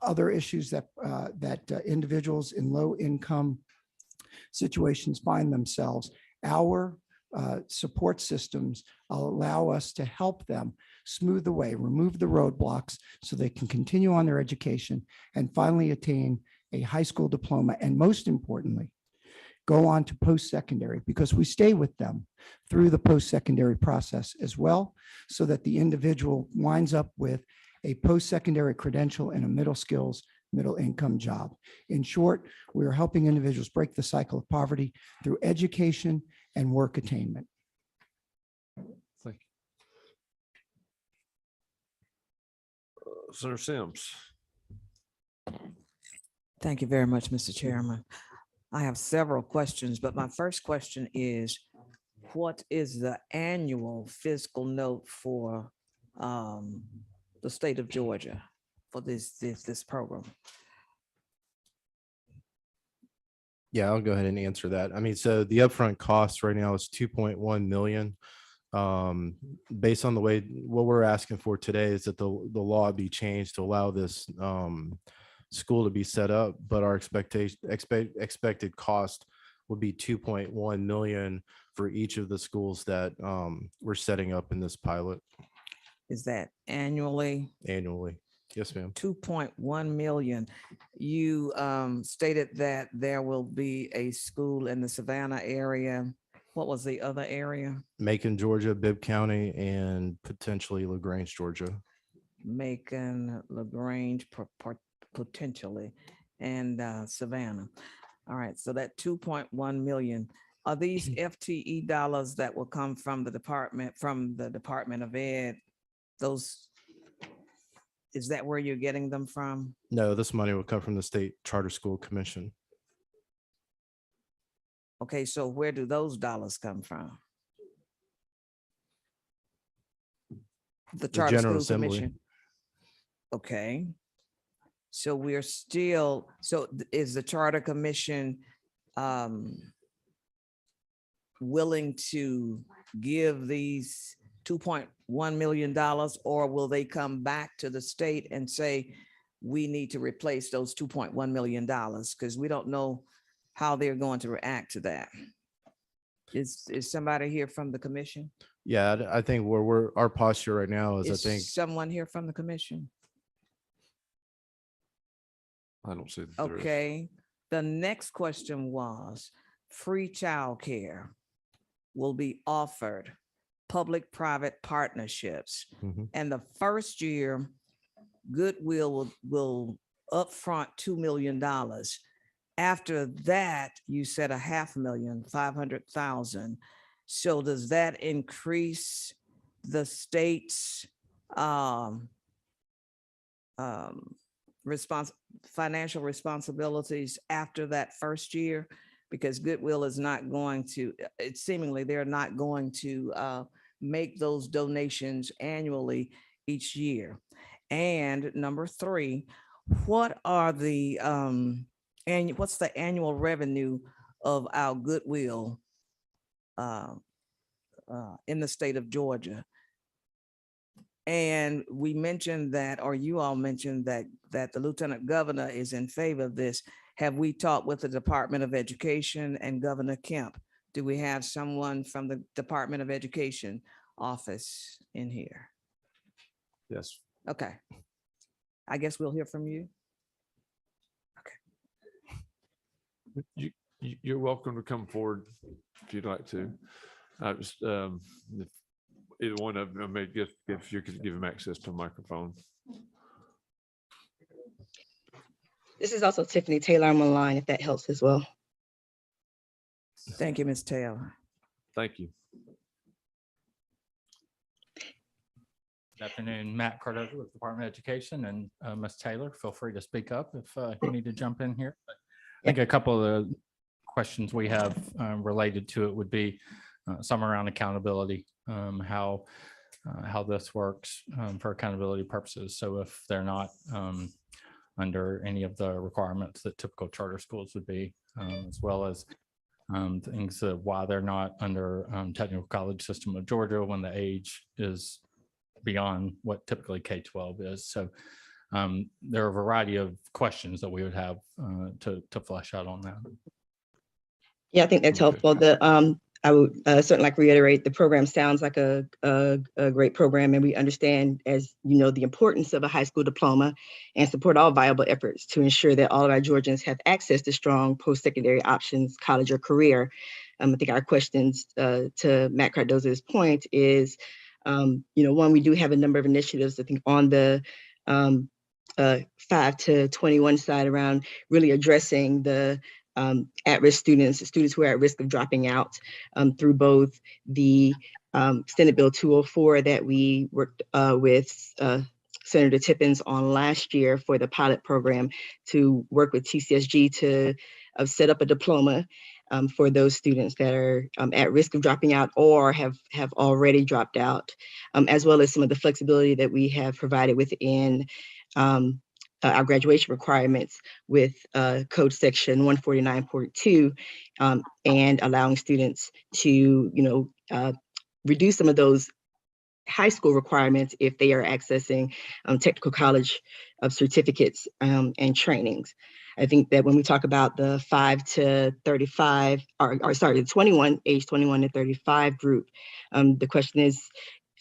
Other issues that individuals in low income situations find themselves. Our support systems allow us to help them smooth the way, remove the roadblocks so they can continue on their education and finally attain a high school diploma. And most importantly, go on to post-secondary, because we stay with them through the post-secondary process as well, so that the individual winds up with a post-secondary credential and a middle skills, middle income job. In short, we are helping individuals break the cycle of poverty through education and work attainment. Thank you. Senator Sims. Thank you very much, Mr. Chairman. I have several questions, but my first question is, what is the annual fiscal note for the state of Georgia for this program? Yeah, I'll go ahead and answer that. I mean, so the upfront cost right now is 2.1 million. Based on the way, what we're asking for today is that the law be changed to allow this school to be set up, but our expected cost would be 2.1 million for each of the schools that we're setting up in this pilot. Is that annually? Annually. Yes, ma'am. 2.1 million. You stated that there will be a school in the Savannah area. What was the other area? Macon, Georgia, Bibb County, and potentially LaGrange, Georgia. Macon, LaGrange, potentially, and Savannah. All right, so that 2.1 million. Are these FTE dollars that will come from the Department of Ed? Those, is that where you're getting them from? No, this money will come from the State Charter School Commission. Okay, so where do those dollars come from? The Charter General School Assembly. Commission. Okay. So we're still, is the Charter Commission willing to give these $2.1 million, or will they come back to the state and say, we need to replace those $2.1 million? Because we don't know how they're going to react to that. Is somebody here from the commission? Yeah, I think where our posture right now is, I think someone here from the commission? I don't see that there is. Okay, the next question was, free childcare will be offered, public-private partnerships. Mhm. And the first year, Goodwill will upfront $2 million. After that, you said 500,000. So does that increase the state's financial responsibilities after that first year? Because Goodwill is not going to, it's seemingly they're not going to make those donations annually each year. And number three, what are the what's the annual revenue of our Goodwill in the state of Georgia? And we mentioned that, or you all mentioned that the Lieutenant Governor is in favor of this. Have we talked with the Department of Education and Governor Kemp? Do we have someone from the Department of Education office in here? Yes. Okay. I guess we'll hear from you. You're welcome to come forward if you'd like to. I just, if either one of them, I may get, if you could give them access to a microphone. This is also Tiffany Taylor on the line, if that helps as well. Thank you, Ms. Taylor. Thank you. Good afternoon, Matt Cardozo with Department of Education, and Ms. Taylor, feel free to speak up if you need to jump in here. But I think a couple of the questions we have related to it would be some around accountability, how this works for accountability purposes. So if they're not under any of the requirements that typical charter schools would be, as well as things of why they're not under technical college system of Georgia when the age is beyond what typically K-12 is. So there are a variety of questions that we would have to flesh out on that. Yeah, I think that's helpful. I would certainly like to reiterate, the program sounds like a great program, and we understand, as you know, the importance of a high school diploma and support all viable efforts to ensure that all of our Georgians have access to strong post-secondary options, college or career. I think our questions to Matt Cardozo's point is, one, we do have a number of initiatives, I think, on the 5 to 21 side around really addressing the at-risk students who are at risk of dropping out through both the Senate Bill 204 that we worked with Senator Tippins on last year for the pilot program to work with TCSG to set up a diploma for those students that are at risk of dropping out or have already dropped out, as well as some of the flexibility that we have provided within our graduation requirements with code section 149.2 and allowing students to reduce some of those high school requirements if they are accessing technical college certificates and trainings. I think that when we talk about the 5 to 35, the age 21 to 35 group, the question is,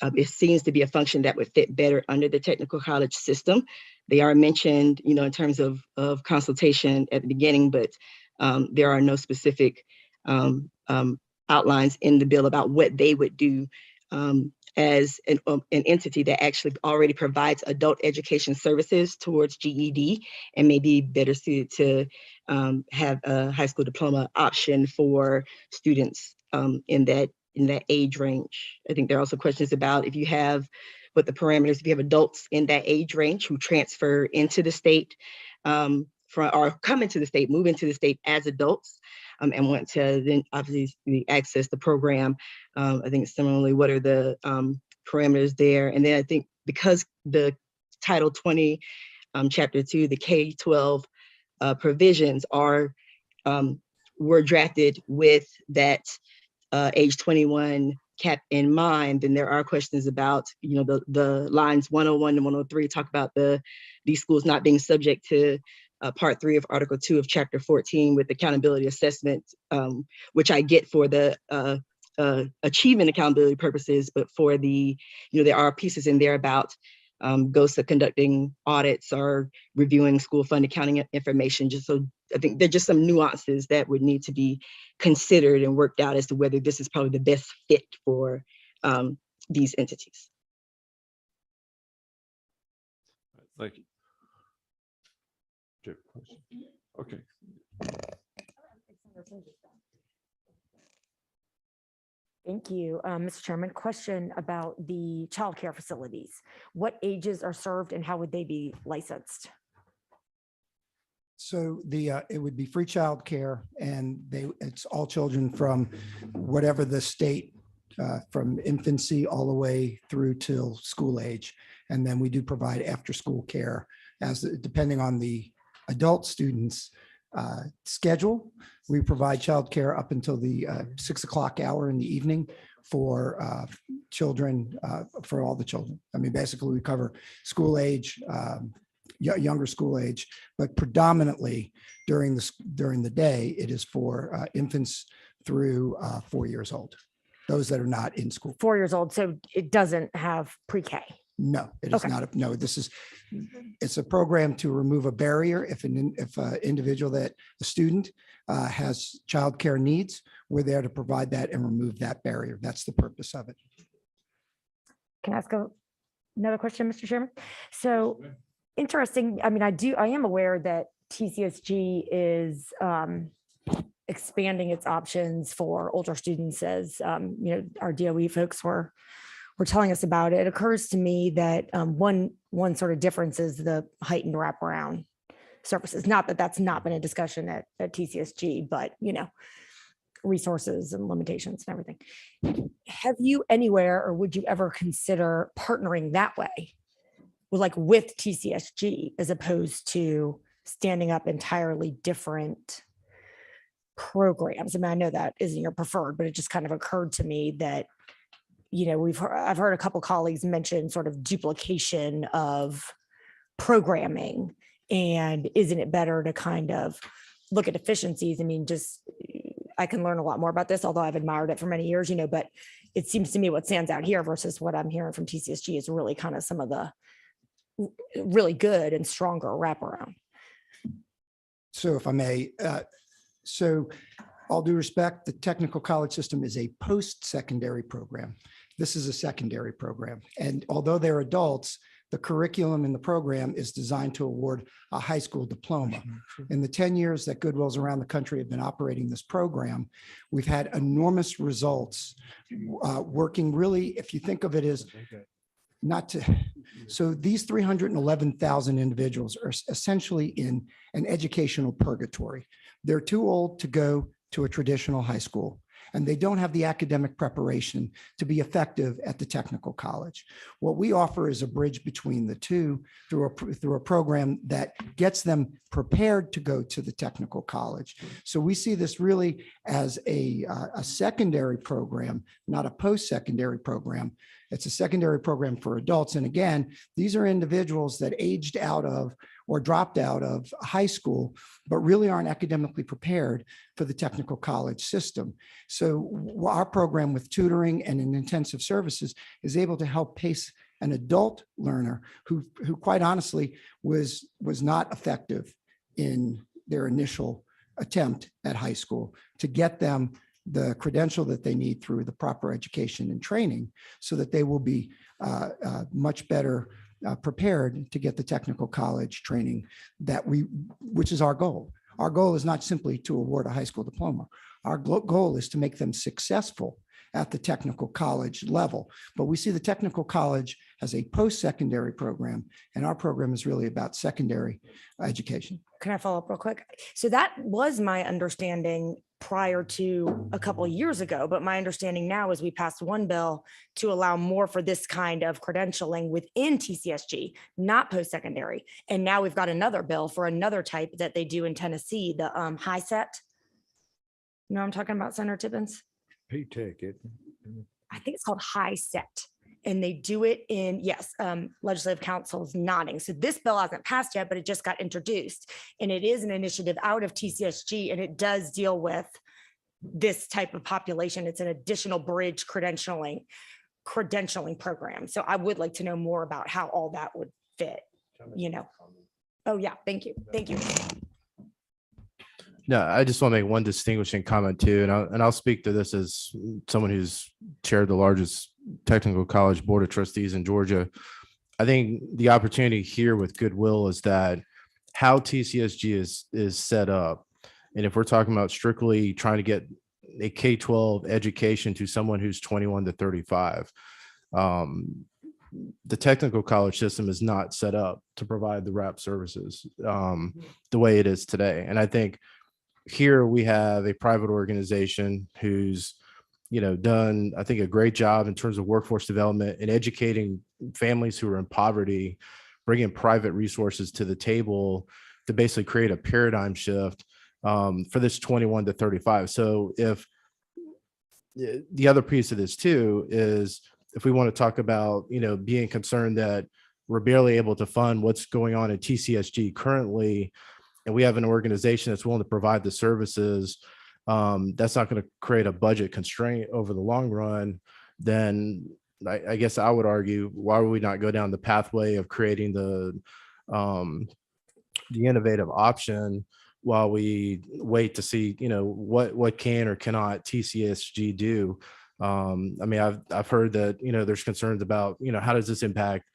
it seems to be a function that would fit better under the technical college system. They are mentioned, in terms of consultation at the beginning, but there are no specific outlines in the bill about what they would do as an entity that actually already provides adult education services towards GED and may be better suited to have a high school diploma option for students in that age range. I think there are also questions about if you have what the parameters, if you have adults in that age range who transfer into the state or come into the state, move into the state as adults and want to then obviously access the program. I think similarly, what are the parameters there? And then I think because the Title 20, Chapter 2, the K-12 provisions were drafted with that age 21 cap in mind, then there are questions about, the lines 101 and 103 talk about these schools not being subject to Part 3 of Article 2 of Chapter 14 with accountability assessment, which I get for the achievement accountability purposes, but for the, there are pieces in there about GOSA conducting audits or reviewing school fund accounting information. So I think there are just some nuances that would need to be considered and worked out as to whether this is probably the best fit for these entities. Thank you. Okay. Thank you, Mr. Chairman. Question about the childcare facilities. What ages are served and how would they be licensed? So it would be free childcare, and it's all children from whatever the state, from infancy all the way through till school age. And then we do provide after-school care depending on the adult students' schedule. We provide childcare up until the 6 o'clock hour in the evening for children, for all the children. I mean, basically we cover school age, younger school age, but predominantly during the day, it is for infants through 4 years old, those that are not in school. 4 years old, so it doesn't have pre-K. No, it is Okay. not. No, it's a program to remove a barrier. If an individual a student has childcare needs, we're there to provide that and remove that barrier. That's the purpose of it. Can I ask another question, Mr. Chairman? So interesting. I mean, I am aware that TCSG is expanding its options for older students, as our DOE folks were telling us about it. It occurs to me that one sort of difference is the heightened wraparound services. Not that that's not been a discussion at TCSG, but resources and limitations and everything. Have you anywhere, or would you ever consider partnering that way, with TCSG, as opposed to standing up entirely different programs? I mean, I know that isn't your preferred, but it just kind of occurred to me that I've heard a couple colleagues mention sort of duplication of programming, and isn't it better to kind of look at efficiencies? I mean, I can learn a lot more about this, although I've admired it for many years, but it seems to me what stands out here versus what I'm hearing from TCSG is really kind of some of the really good and stronger wraparound. So if I may, all due respect, the technical college system is a post-secondary program. This is a secondary program. And although they're adults, the curriculum in the program is designed to award a high school diploma. In the 10 years that Goodwills around the country have been operating this program, we've had enormous results working really, if you think of it as so these 311,000 individuals are essentially in an educational purgatory. They're too old to go to a traditional high school, and they don't have the academic preparation to be effective at the technical college. What we offer is a bridge between the two through a program that gets them prepared to go to the technical college. So we see this really as a secondary program, not a post-secondary program. It's a secondary program for adults. And again, these are individuals that aged out of or dropped out of high school, but really aren't academically prepared for the technical college system. So our program with tutoring and in intensive services is able to help pace an adult learner who quite honestly was not effective in their initial attempt at high school, to get them the credential that they need through the proper education and training, so that they will be much better prepared to get the technical college training which is our goal. Our goal is not simply to award a high school diploma. Our goal is to make them successful at the technical college level. But we see the technical college as a post-secondary program, and our program is really about secondary education. Can I follow up real quick? So that was my understanding prior to a couple of years ago, but my understanding now is we passed one bill to allow more for this kind of credentialing within TCSG, not post-secondary. And now we've got another bill for another type that they do in Tennessee, the high set. You know what I'm talking about, Senator Tippins? P-Tech, I think it's called high set. And they do it in, yes, legislative council's nodding. So this bill hasn't passed yet, but it just got introduced. And it is an initiative out of TCSG, and it does deal with this type of population. It's an additional bridge credentialing program. So I would like to know more about how all that would fit, Oh yeah, thank you. Thank you. No, I just want to make one distinguishing comment too, and I'll speak to this as someone who's chaired the largest technical college board of trustees in Georgia. I think the opportunity here with Goodwill is that how TCSG is set up And if we're talking about strictly trying to get a K-12 education to someone who's 21 to 35, the technical college system is not set up to provide the wrap services the way it is today. And I think here we have a private organization who's, done, I think, a great job in terms of workforce development and educating families who are in poverty, bringing private resources to the table to basically create a paradigm shift for this 21 to 35. So if the other piece of this too is, if we want to talk about, being concerned that we're barely able to fund what's going on in TCSG currently, and we have an organization that's willing to provide the services, that's not going to create a budget constraint over the long run, then I guess I would argue, why would we not go down the pathway of creating the innovative option while we wait to see, what can or cannot TCSG do? I mean, I've heard that, there's concerns about, how does this impact,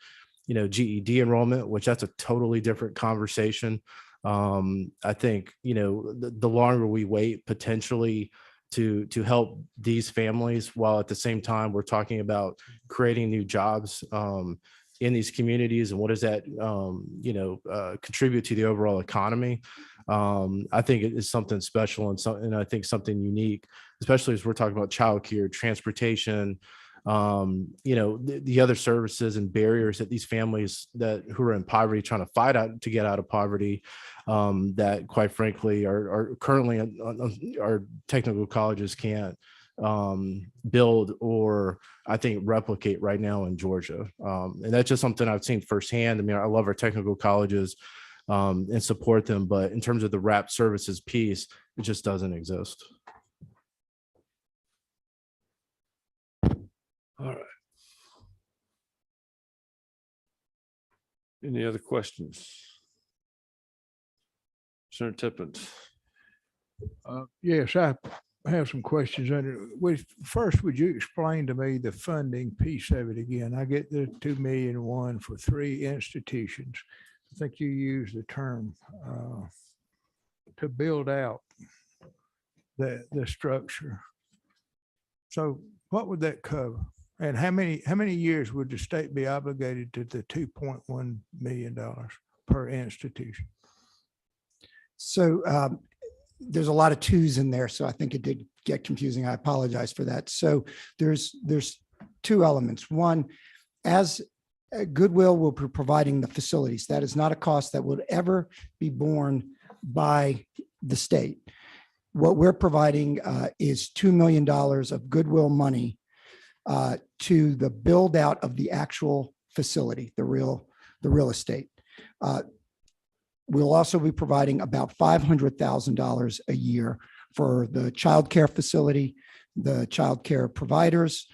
GED enrollment, which that's a totally different conversation. I think, the longer we wait potentially to help these families, while at the same time we're talking about creating new jobs in these communities, and what does that contribute to the overall economy, I think it is something special and I think something unique, especially as we're talking about childcare, transportation, the other services and barriers that these families who are in poverty trying to fight out to get out of poverty, that quite frankly are currently our technical colleges can't build or I think replicate right now in Georgia. And that's just something I've seen firsthand. I mean, I love our technical colleges and support them, but in terms of the wrap services piece, it just doesn't exist. All right. Any other questions? Senator Tippins. Yes, I have some questions. First, would you explain to me the funding piece of it again? I get the $2 million for 3 institutions. I think you used the term to build out the structure. So what would that cover? And how many years would the state be obligated to the $2.1 million per institution? So there's a lot of twos in there, so I think it did get confusing. I apologize for that. So there's 2 elements. One, as Goodwill will be providing the facilities. That is not a cost that would ever be borne by the state. What we're providing is $2 million of Goodwill money to the build out of the actual facility, the real estate. We'll also be providing about $500,000 a year for the childcare facility, the childcare providers,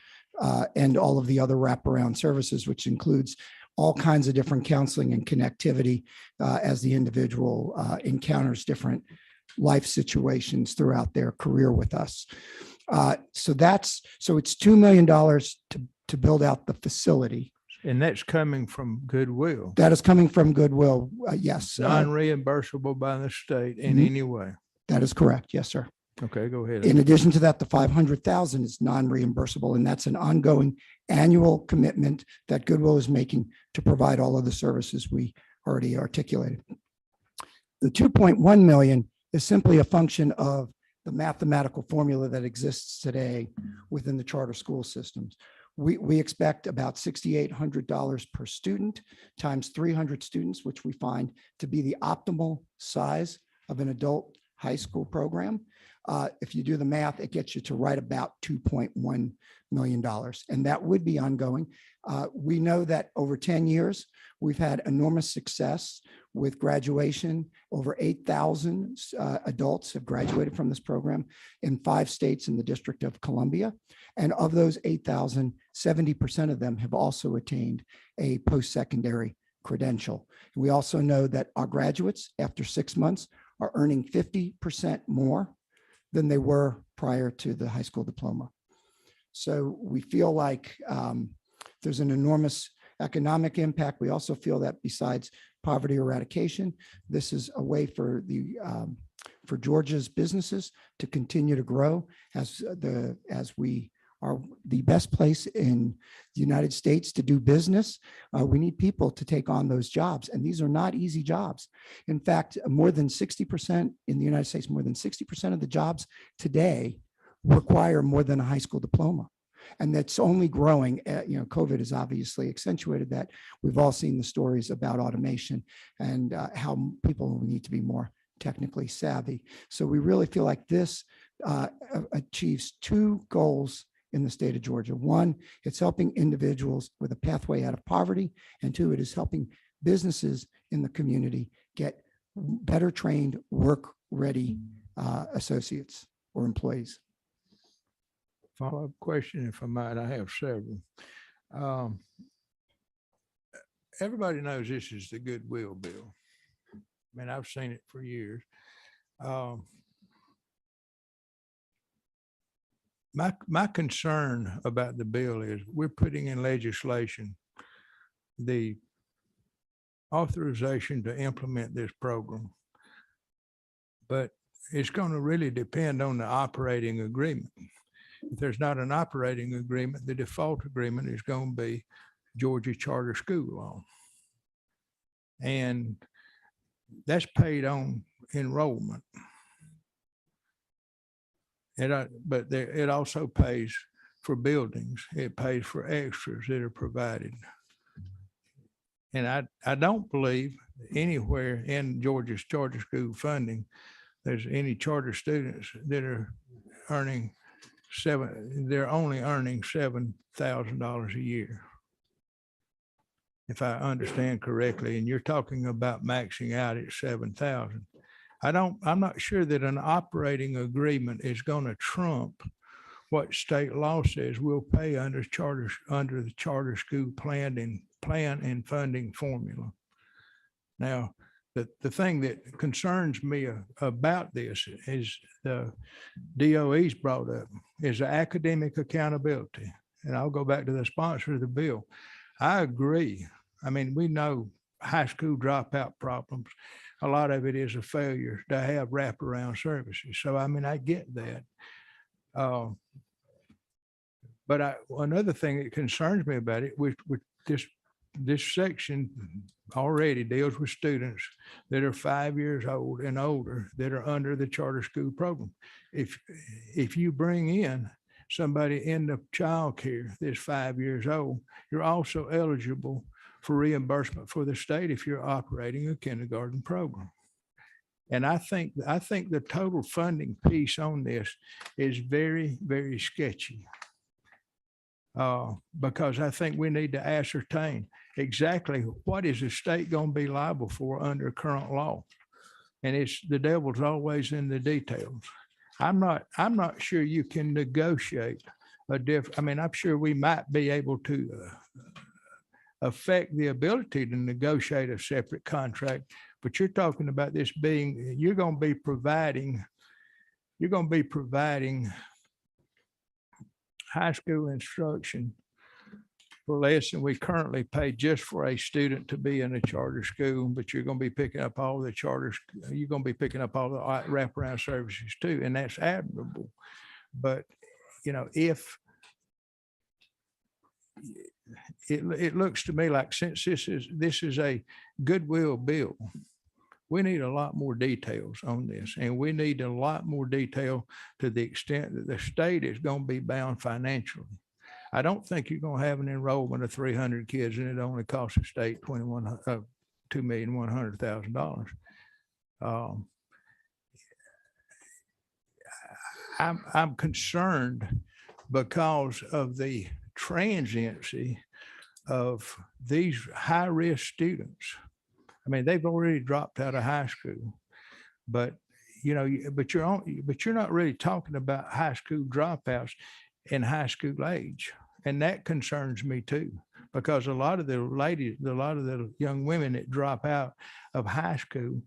and all of the other wraparound services, which includes all kinds of different counseling and connectivity as the individual encounters different life situations throughout their career with us. So it's $2 million to build out the facility. And that's coming from Goodwill. That is coming from Goodwill, yes. Non-reimbursable by the state in any way. That is correct. Yes, sir. Okay, go ahead. In addition to that, the $500,000 is non-reimbursable, and that's an ongoing annual commitment that Goodwill is making to provide all of the services we already articulated. The 2.1 million is simply a function of the mathematical formula that exists today within the charter school systems. We expect about $6,800 per student times 300 students, which we find to be the optimal size of an adult high school program. If you do the math, it gets you to right about $2.1 million, and that would be ongoing. We know that over 10 years, we've had enormous success with graduation. Over 8,000 adults have graduated from this program in 5 states in the District of Columbia. And of those 8,000, 70% of them have also attained a post-secondary credential. We also know that our graduates, after 6 months, are earning 50% more than they were prior to the high school diploma. So we feel like there's an enormous economic impact. We also feel that besides poverty eradication, this is a way for the for Georgia's businesses to continue to grow as we are the best place in the United States to do business. We need people to take on those jobs, and these are not easy jobs. In fact, more than 60% in the United States, more than 60% of the jobs today require more than a high school diploma. And that's only growing. COVID has obviously accentuated that. We've all seen the stories about automation and how people need to be more technically savvy. So we really feel like this achieves two goals in the state of Georgia. One, it's helping individuals with a pathway out of poverty. And two, it is helping businesses in the community get better trained, work-ready associates or employees. Follow-up question, if I might, I have several. Everybody knows this is the Goodwill Bill. I mean, I've seen it for years. My concern about the bill is we're putting in legislation the authorization to implement this program, but it's going to really depend on the operating agreement. If there's not an operating agreement, the default agreement is going to be Georgia Charter School law. And that's paid on enrollment. But it also pays for buildings. It pays for extras that are provided. And I don't believe anywhere in Georgia's charter school funding, there's any charter students that are earning they're only earning $7,000 a year, if I understand correctly. And you're talking about maxing out at 7,000. I'm not sure that an operating agreement is going to trump what state law says we'll pay under the charter school plan and funding formula. Now, the thing that concerns me about this is the DOE's brought up is academic accountability. And I'll go back to the sponsor of the bill. I agree. I mean, we know high school dropout problems. A lot of it is a failure to have wraparound services. So, I mean, I get that. But another thing that concerns me about it, with this section already deals with students that are 5 years old and older that are under the charter school program. If you bring in somebody in the child care that's 5 years old, you're also eligible for reimbursement for the state if you're operating a kindergarten program. And I think the total funding piece on this is very, very sketchy. Because I think we need to ascertain exactly what is the state going to be liable for under current law. And the devil's always in the details. I'm not sure you can negotiate I mean, I'm sure we might be able to affect the ability to negotiate a separate contract, but you're talking about this being, you're going to be providing high school instruction for less than we currently pay just for a student to be in a charter school, but you're going to be picking up all the you're going to be picking up all the wraparound services too, and that's admirable. But, you know, if it looks to me like since this is a Goodwill bill, we need a lot more details on this, and we need a lot more detail to the extent that the state is going to be bound financially. I don't think you're going to have an enrollment of 300 kids and it only costs the state $2,100,000. I'm concerned because of the transiency of these high-risk students. I mean, they've already dropped out of high school, but you're not really talking about high school dropouts in high school age. And that concerns me too, because a lot of the young women that drop out of high school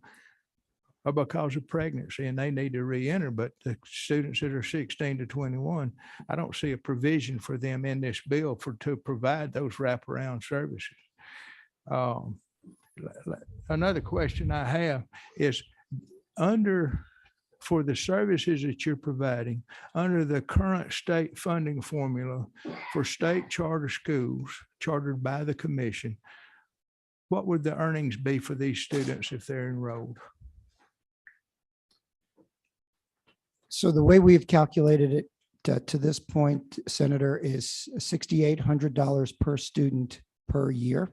are because of pregnancy and they need to re-enter. But the students that are 16 to 21, I don't see a provision for them in this bill to provide those wraparound services. Another question I have is under for the services that you're providing under the current state funding formula for state charter schools chartered by the commission, what would the earnings be for these students if they're enrolled? So the way we've calculated it to this point, Senator, is $6,800 per student per year.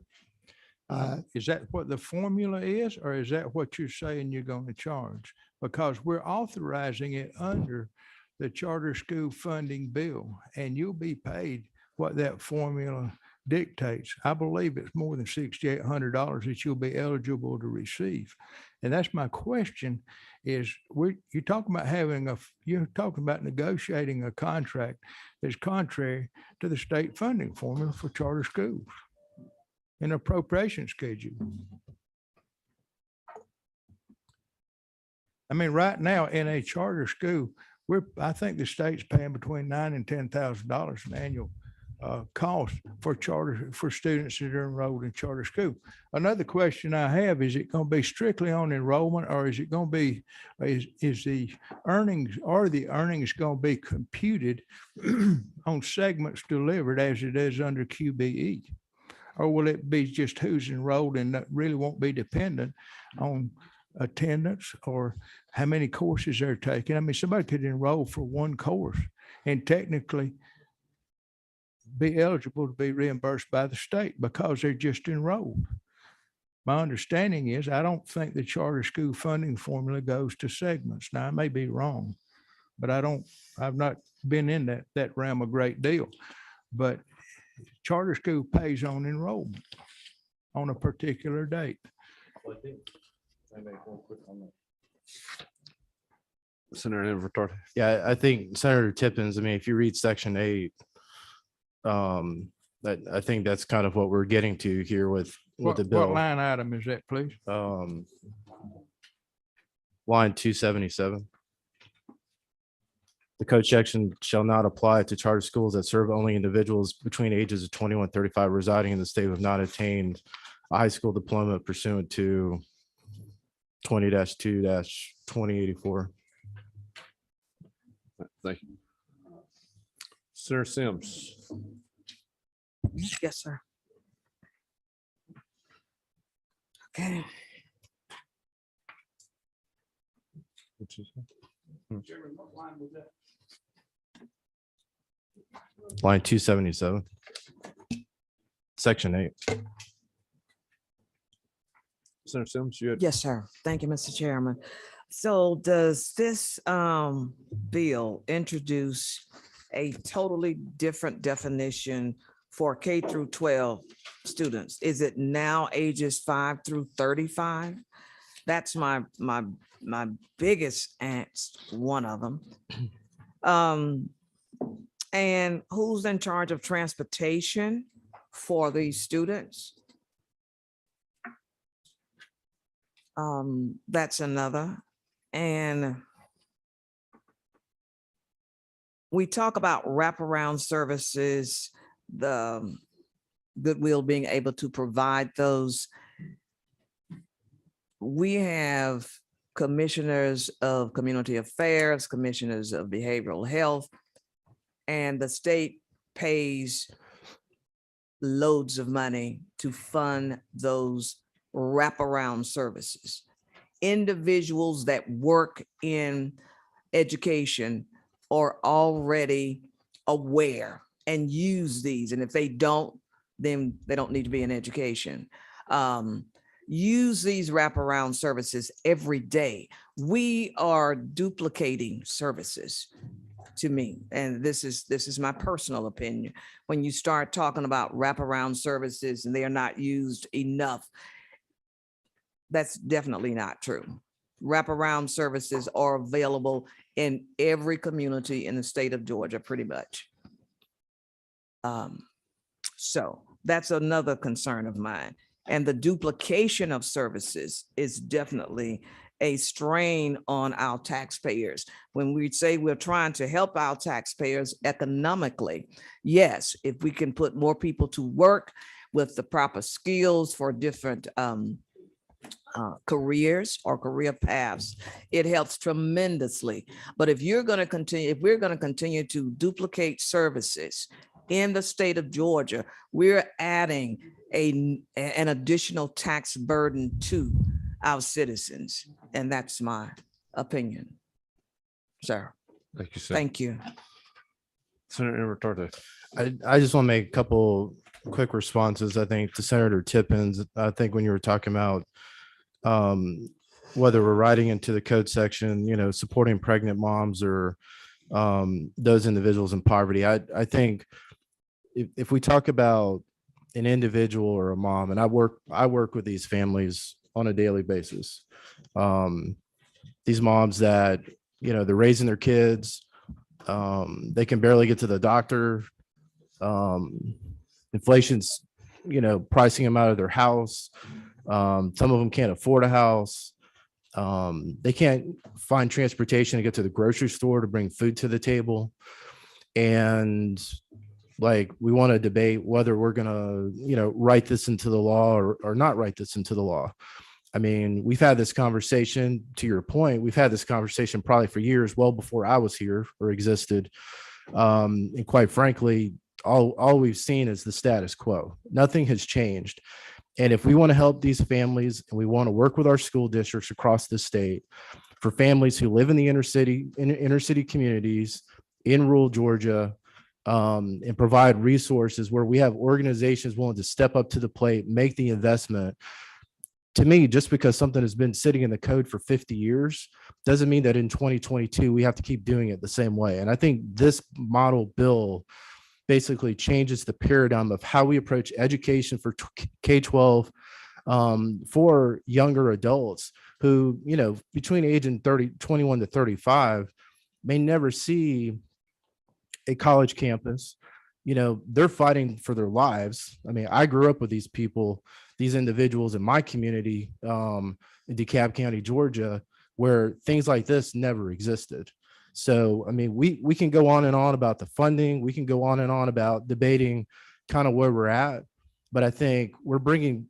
Is that what the formula is, or is that what you're saying you're going to charge? Because we're authorizing it under the charter school funding bill, and you'll be paid what that formula dictates. I believe it's more than $6,800 that you'll be eligible to receive. And that's my question is, you're talking about negotiating a contract that's contrary to the state funding formula for charter schools, an appropriation schedule. I mean, right now in a charter school, I think the state's paying between $9,000 and $10,000 an annual cost for students that are enrolled in charter school. Another question I have, is it going to be strictly on enrollment, or is it going to be, is the earnings going to be computed on segments delivered as it is under QBE? Or will it be just who's enrolled and that really won't be dependent on attendance or how many courses they're taking? I mean, somebody could enroll for one course and technically be eligible to be reimbursed by the state because they're just enrolled. My understanding is, I don't think the charter school funding formula goes to segments. Now, I may be wrong, but I've not been in that realm a great deal. But charter school pays on enrollment on a particular date. Senator Invertard. Yeah, I think Senator Tippins, I mean, if you read section 8, I think that's kind of what we're getting to here with the bill. What line item is that, please? Line 277. The code section shall not apply to charter schools that serve only individuals between ages of 21 and 35 residing in the state who have not attained a high school diploma pursuant to 20-2-2084. Thank you. Senator Sims. Yes, sir. Okay. Line 277. Section 8. Senator Sims, you had. Yes, sir. Thank you, Mr. Chairman. So does this bill introduce a totally different definition for K through 12 students? Is it now ages 5 through 35? That's my biggest angst, one of them. And who's in charge of transportation for these students? That's another. And we talk about wraparound services, the Goodwill being able to provide those. We have commissioners of community affairs, commissioners of behavioral health, and the state pays loads of money to fund those wraparound services. Individuals that work in education are already aware and use these. And if they don't, then they don't need to be in education. Use these wraparound services every day. We are duplicating services, to me. And this is my personal opinion. When you start talking about wraparound services and they are not used enough, that's definitely not true. Wraparound services are available in every community in the state of Georgia, pretty much. So that's another concern of mine. And the duplication of services is definitely a strain on our taxpayers. When we say we're trying to help our taxpayers economically, yes, if we can put more people to work with the proper skills for different careers or career paths. It helps tremendously. But if you're going to continue, if we're going to continue to duplicate services in the state of Georgia, we're adding an additional tax burden to our citizens. And that's my opinion. Sir, Thank you, sir. thank you. Senator Torte. I just want to make a couple quick responses, I think, to Senator Tippins. I think when you were talking about whether we're writing into the code section, you know, supporting pregnant moms or those individuals in poverty, I think if we talk about an individual or a mom, and I work with these families on a daily basis. These moms that, you know, they're raising their kids, they can barely get to the doctor. Inflation's, you know, pricing them out of their house. Some of them can't afford a house. They can't find transportation to get to the grocery store to bring food to the table. And like, we want to debate whether we're going to, you know, write this into the law or not write this into the law. I mean, we've had this conversation, to your point, we've had this conversation probably for years, well before I was here or existed. And quite frankly, all we've seen is the status quo. Nothing has changed. And if we want to help these families and we want to work with our school districts across the state for families who live in the inner city communities in rural Georgia, and provide resources where we have organizations willing to step up to the plate, make the investment. To me, just because something has been sitting in the code for 50 years doesn't mean that in 2022 we have to keep doing it the same way. And I think this model bill basically changes the paradigm of how we approach education for K-12 for younger adults who, you know, between age and 21 to 35 may never see a college campus. You know, they're fighting for their lives. I mean, I grew up with these people, these individuals in my community in DeKalb County, Georgia, where things like this never existed. So, I mean, we can go on and on about the funding. We can go on and on about debating kind of where we're at. But I think we're bringing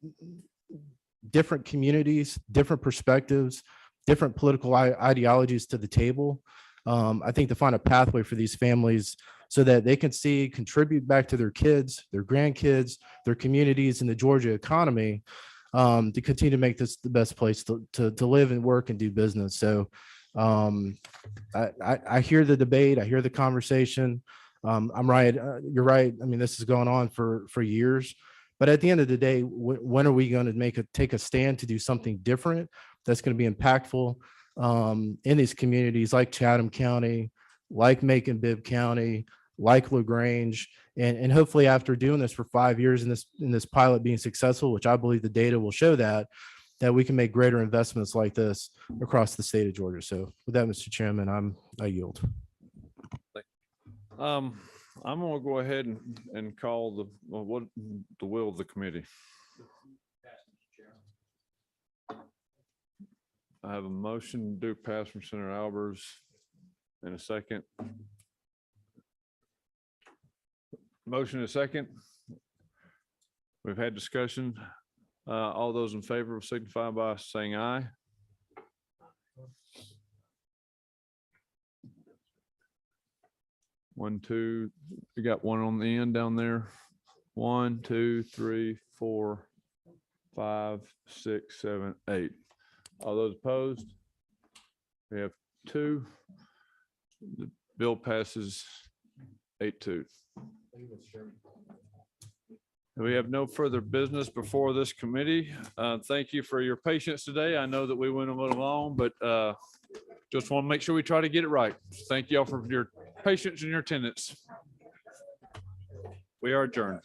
different communities, different perspectives, different political ideologies to the table. I think to find a pathway for these families so that they can contribute back to their kids, their grandkids, their communities, and the Georgia economy, to continue to make this the best place to live and work and do business. So I hear the debate, I hear the conversation. I'm right. You're right. I mean, this has gone on for years, but at the end of the day, when are we going to take a stand to do something different that's going to be impactful in these communities like Chatham County, like Macon-Bibb County, like LaGrange, and hopefully after doing this for 5 years in this pilot being successful, which I believe the data will show that we can make greater investments like this across the state of Georgia. So with that, Mr. Chairman, I yield. I'm gonna go ahead and call the will of the committee. I have a motion to pass from Senator Albers in a second. Motion a second. We've had discussion. All those in favor will signify by saying aye. One, two, we got one on the end down there. 1, 2, 3, 4, 5, 6, 7, 8. All those opposed? We have 2. The bill passes 8-2. We have no further business before this committee. Thank you for your patience today. I know that we went a little long, but just want to make sure we try to get it right. Thank you all for your patience and your attendance. We are adjourned.